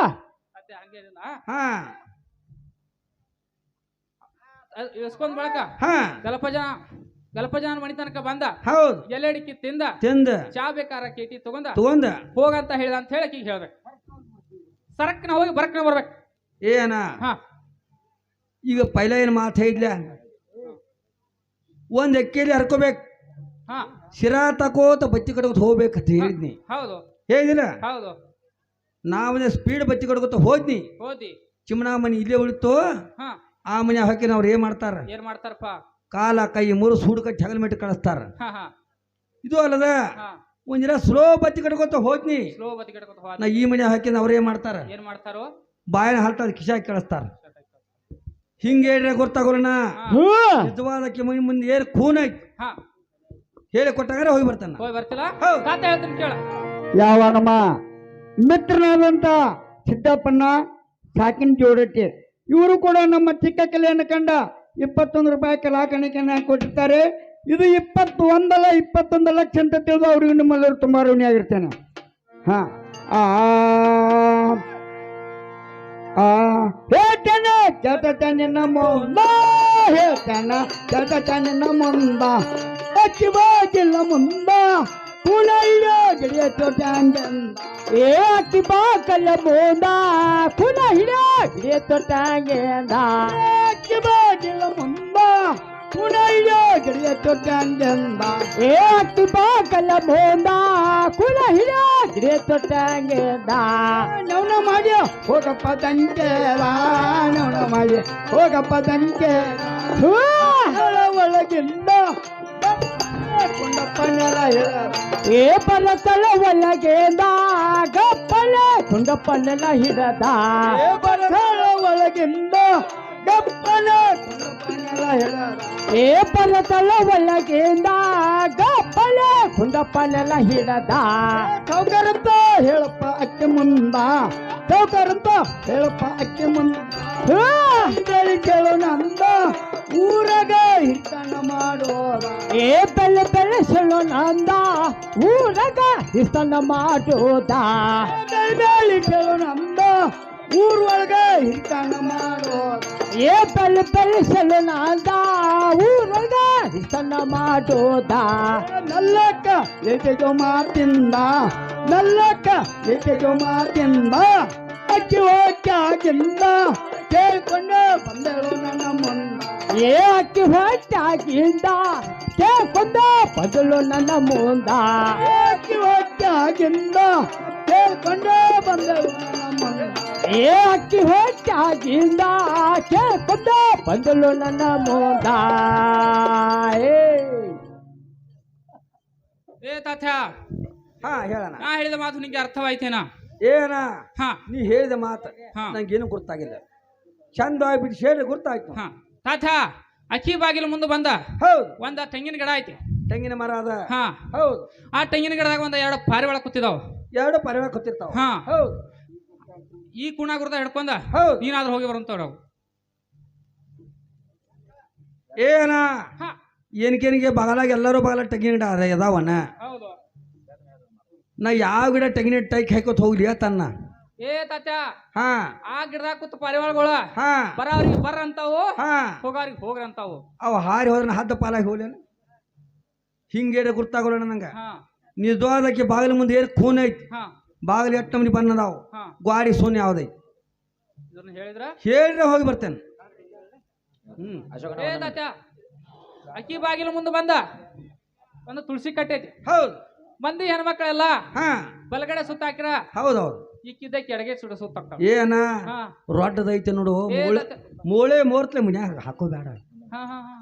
ತಾತ್ಯ ಹಂಗೇನಿಲ್ಲ ಹಾ ಇಸ್ಕೊಂಡ್ ಬಳಕ ಹಾ ಗಲಪಜನ ಮನಿ ತನಕ ಬಂದ ಹೌದು ಎಲೆಡಿಕ್ಕಿ ತಿಂದ ಚಾ ಬೇಕಾರ ಕೇಟಿ ತಗೊಂಡ ಹೋಗಂತ ಹೇಳಿದ ಅಂತ ಹೇಳಕ್ ಈಗ ಹೇಳ್ಬೇಕು ಸರಕ್ನ ಹೋಗಿ ಬರಕ್ನ ಬರ್ಬೇಕು ಏನ ಹಾ ಈಗ ಪೈಲ ಏನ್ ಮಾತು ಹೇಳಿದ್ಲ ಒಂದ್ ಎಕ್ಕೆಲಿ ಹರ್ಕೋಬೇಕು ಹಾ ಶಿರಾ ತಕೋತ ಬತ್ತಿ ಕಡ್ಕೊತ ಹೋಗ್ಬೇಕಂತ ಹೇಳಿದ್ನಿ ಹೌದು ಹೇಳಿದಿಲ್ಲ ಹೌದು ನಾವೇ ಸ್ಪೀಡ್ ಬತ್ತಿ ಕಡ್ಕೊತ ಹೋದ್ನಿ ಹೋದಿ ಚಿಮ್ಮನ ಮನಿ ಇಲ್ಲೇ ಉಳಿತು ಹಾ ಆ ಮನೆ ಹಾಕಿ ಅವ್ರು ಏನ್ ಮಾಡ್ತಾರ ಏನ್ ಮಾಡ್ತಾರಪ್ಪ ಕಾಲ ಕೈ ಮೂರು ಸೂಡು ಕಟ್ಟಿ ಹಗಲ್ ಮೆಟ್ಟು ಕಳಿಸ್ತಾರ ಹಾ ಹಾ ಇದು ಅಲ್ಲದ ಹಾ ಒಂದ್ ಜನ ಸ್ಲೋ ಬತ್ತಿ ಕಡ್ಕೊತ ಹೋದ್ನಿ ಸ್ಲೋ ಬತ್ತಿ ಕಡ್ಕೊತ ಹೋದ ನಾ ಈ ಮನೆ ಹಾಕಿ ಅವ್ರು ಏನ್ ಮಾಡ್ತಾರ ಏನ್ ಮಾಡ್ತಾರೋ ಬಾಯನ ಹಾಲ್ತಾರ ಕಿಶಾಕಿ ಕಳಿಸ್ತಾರ ಹಿಂಗೆ ಹೇಳ್ರೆ ಗೊತ್ತಾಗೋಣ ನಿಜವಾದಕ್ಕೆ ಮನಿ ಮುಂದೆ ಏನ್ ಖೂನ್ ಐತಿ ಹಾ ಹೇಳಿ ಕೊಟ್ಟಾಗ ಹೋಗಿ ಬರ್ತಾನ ಹೋಗಿ ಬರ್ತಿಲ್ಲ ಹೌದು. ತಾತ ಹೇಳ್ತೀನಿ ಕೇಳ ಯಾವ ನಮ್ಮ ಮಿತ್ರನಾದಂತ ಸಿದ್ದಪ್ಪಣ್ಣ ಸಾಕಿನ ಜೋಡಟ್ಟಿ ಇವರು ಕೂಡ ನಮ್ಮ ಚಿಕ್ಕ ಕಲೆಯನ್ನು ಕಂಡ 21 ರೂಪಾಯಿ ಕಲಾಕಣಿಕೆಯನ್ನು ಕೊಟ್ಟಿರ್ತಾರೆ. ಇದು 21 ಲಕ್ಷ ಅಂತ ತಿಳಿದು ಅವ್ರಿಗೆ ನಿಮ್ಮಲ್ಲರೂ ತುಂಬಾ ಋಣಿಯಾಗಿರ್ತೇನೆ. ಹಾ ಹೇಳ್ತೇನೆ ಕೇಳ್ತೇನೆ ನಮ್ಮ ಹೇಳ್ತೇನೆ ಕೇಳ್ತೇನೆ ನಮ್ಮ ಅಕ್ಕಿ ಬಾಗಿಲ್ಲ ಮುಂದ ಕುಲಯ್ಯ ಗಿಡಿಯ ತೊಟ್ಟಂಗೆಂದ ಏ ಅಕ್ಕಿ ಬಾಕಲ್ಲ ಮುಂದ ಕುಲ ಹಿಡ ಗಿಡಿಯ ತೊಟ್ಟಂಗೆಂದ ಅಕ್ಕಿ ಬಾಗಿಲ್ಲ ಮುಂದ ಕುಲಯ್ಯ ಗಿಡಿಯ ತೊಟ್ಟಂಗೆಂದ ಏ ಅಕ್ಕಿ ಬಾಕಲ್ಲ ಮುಂದ ಕುಲ ಹಿಡ ಗಿಡಿಯ ತೊಟ್ಟಂಗೆಂದ ನವನ ಮಾಡಿ ಹೋಗಪ್ಪ ದಂಗೆದ ನವನ ಮಾಡಿ ಹೋಗಪ್ಪ ದಂಗೆ ಒಳಗಿಂದ ಏ ಬರತಲ ಒಳಗೆಂದ ಗಪ್ಪಲ ಕುಂಡಪ್ಪನೆಲ್ಲ ಹಿಡದ ಬರತಲ ಒಳಗಿಂದ ಗಪ್ಪಲ ಕುಂಡಪ್ಪನೆಲ್ಲ ಹಿಡದ ಏ ಬರತಲ ಒಳಗೆಂದ ಗಪ್ಪಲ ಕುಂಡಪ್ಪನೆಲ್ಲ ಹಿಡದ ಸೌಕರಂತ ಹೇಳಪ್ಪ ಅಕ್ಕಿ ಮುಂದ ಸೌಕರಂತ ಹೇಳಪ್ಪ ಅಕ್ಕಿ ಮುಂದ ಕೇಳು ನಂದ ಊರಗ ಹಿರ್ತನ ಮಾಡೋದ ಏ ಬೆಲ್ಲ ಬೆಳೆಸಲು ನಂದ ಊರಗ ಹಿರ್ತನ ಮಾಡೋದ ಬೆಳಿ ಕೇಳು ನಂದ ಊರೊಳಗ ಹಿರ್ತನ ಮಾಡೋದ ಏ ಬೆಲ್ಲ ಬೆಳೆಸಲು ನಂದ ಊರಗ ಹಿರ್ತನ ಮಾಡೋದ ನಲ್ಲಕ್ಕ ಎಟೆಗೋ ಮಾತಿಂದ ನಲ್ಲಕ್ಕ ಎಟೆಗೋ ಮಾತಿಂದ ಅಕ್ಕಿ ಹೊಟ್ಟಾಗಿಂದ ಕೇಳ್ಕೊಂಡು ಬಂದಳು ನನ್ನ ಮುಂದ ಏ ಅಕ್ಕಿ ಹೊಟ್ಟಾಗಿಂದ ಕೇಳ್ಕೊಂಡು ಬಂದಳು ನನ್ನ ಮುಂದ ಅಕ್ಕಿ ಹೊಟ್ಟಾಗಿಂದ ಕೇಳ್ಕೊಂಡು ಬಂದಳು ನನ್ನ ಮುಂದ ಏ ಅಕ್ಕಿ ಹೊಟ್ಟಾಗಿಂದ ಕೇಳ್ಕೊಂಡು ಬಂದಳು ನನ್ನ ಮುಂದ ಏ ತಾತ್ಯ ಹಾ ಹೇಳಣ ನಾ ಹೇಳಿದ ಮಾತು ನಿಂಗೆ ಅರ್ಥವಾಯ್ತೇನಾ ಏನ ಹಾ ನೀ ಹೇಳಿದ ಮಾತು ಹಾ. ನಂಗೇನು ಗೊತ್ತಾಗಿಲ್ಲ ಚಂದ ಆಗ್ಬಿಟ್ಟು ಹೇಳಿ ಗೊತ್ತಾಯ್ತು ಹಾ ತಾತ್ಯ ಅಕ್ಕಿ ಬಾಗಿಲು ಮುಂದೆ ಬಂದ ಹೌದು ಒಂದ ತೆಂಗಿನ ಗಿಡ ಐತಿ ತೆಂಗಿನ ಮರ ಅದ ಹಾ ಹೌದು ಆ ತೆಂಗಿನ ಗಿಡದಾಗ ಒಂದ 2 ಪಾರಿವಾಳ ಕೂತಿದಾವ 2 ಪರಿವಾರ ಕೂತಿರ್ತಾವ ಹಾ ಹೌದು ಈ ಕುಣ ಗುರ್ದ ಹಿಡ್ಕೊಂಡ ಹೌದು ನೀನಾದ್ರೂ ಹೋಗಿ ಬರಂತವ್ರು ಅವು ಏನ ಹಾ ಏನಕೇನಿಗೆ ಬಗಲಾಗ ಎಲ್ಲರೂ ಬಗಲ ತೆಂಗಿನ ಗಿಡ ಅದ ಅದಾವನ ಹೌದು ನಾ ಯಾವ ಗಿಡ ತೆಂಗಿನ ಟೈಕ್ ಹಾಕೋತ್ ಹೋಗ್ಲಿ ತನ್ನ ಏ ತಾತ್ಯ ಹಾ ಆ ಗಿಡದಾಗ ಕೂತ ಪಾರಿವಾಳಗಳು ಹಾ ಬರವ್ರಿಗೆ ಬರ್ರ ಅಂತಾವು ಹಾ ಹೋಗಾರಿಗೆ ಹೋಗ್ರ ಅಂತಾವು ಅವ ಹಾರಿ ಹೋದ್ರೆ ಹದ್ದ ಪಾಲಾಗಿ ಹೋಗ್ಲೇನ ಹಿಂಗೇಡೆ ಗುರ್ತಾಗೋಣ ನಂಗೆ ಹಾ ನಿಜವಾದಕ್ಕೆ ಬಾಗಿಲ ಮುಂದೆ ಏನು ಖೂನ್ ಐತಿ ಹಾ ಬಾಗಿಲು ಎಷ್ಟು ನಮ್ನಿ ಬನ್ನದಾವು ಹಾ ಗ್ವಾಡಿ ಸೋನೆ ಯಾವ್ದೈತಿ ಇದನ್ನ ಹೇಳಿದ್ರ ಹೇಳ್ರೆ ಹೋಗಿ ಬರ್ತೇನೆ ಏ ತಾತ್ಯ ಅಕ್ಕಿ ಬಾಗಿಲು ಮುಂದೆ ಬಂದ ಒಂದು ತುಳಸಿ ಕಟ್ಟೈತಿ ಹೌದು ಮಂದಿ ಹೆಣ್ಮಕ್ಳೆಲ್ಲ ಹಾ ಬಲಗಡೆ ಸುತ್ತ ಹಾಕಿರ ಹೌದೌದು ಇಕ್ಕಿದ್ದಕ್ಕೆ ಎಡಗೆ ಸುತ್ತಾಕ್ತಾವ ಏನ ಹಾ ರೊಡ್ಡದೈತೆ ನೋಡು ಏ ಮೂಳೆ ತಾತ್ಯ. ಮೂಳೆ ಮೋರ್ತ್ಲೆ ಮನ್ಯಾಗ ಹಾಕೋಬೇಡ ಹಾ ಹಾ ಹಾ ಹಾ.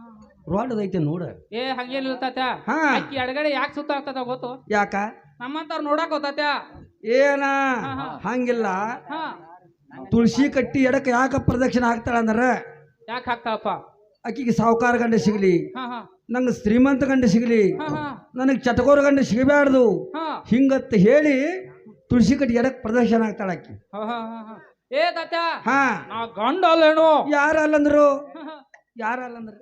ರೊಡ್ಡದೈತೆ ನೋಡ ಏ ಹಂಗೇನಿಲ್ಲ ತಾತ್ಯ ಹಾ. ಅಕ್ಕಿ ಎಡಗಡೆ ಯಾಕೆ ಸುತ್ತ ಆಗ್ತದ ಗೊತ್ತು ಯಾಕ ನಮ್ಮಂತವ್ರು ನೋಡಕ್ ಹೋತಾತ್ಯ ಏನ ಹಾ, ಹಾ. ಹಂಗಿಲ್ಲ ಹಾ ತುಳಸಿ ಕಟ್ಟಿ ಎಡಕ್ಕೆ ಯಾಕ ಪ್ರದಕ್ಷಿಣೆ ಹಾಕ್ತಾಳ ಅಂದ್ರ ಯಾಕೆ ಹಾಕ್ತಾಳಪ್ಪ ಆಕಿಗೆ ಸಾವುಕಾರ ಗಂಡ ಸಿಗಲಿ ಹಾ ಹಾ ನಂಗೆ ಶ್ರೀಮಂತ ಗಂಡ ಸಿಗಲಿ ಹಾ ಹಾ ನನಗೆ ಚಟಕೋರ ಗಂಡ ಸಿಗಬಾರ್ದು ಹಾ ಹಿಂಗತ್ತ ಹೇಳಿ ತುಳಸಿ ಕಟ್ಟಿ ಎಡಕ್ಕೆ ಪ್ರದಕ್ಷಿಣೆ ಹಾಕ್ತಾಳ ಆಕಿ ಹಾ ಹಾ ಹಾ ಹಾ. ಏ ತಾತ್ಯ ಹಾ ನಾ ಗಂಡ ಅಲ್ಲೇನು ಯಾರಲ್ಲಂದ್ರು ಹಾ, ಹಾ. ಯಾರಲ್ಲಂದ್ರು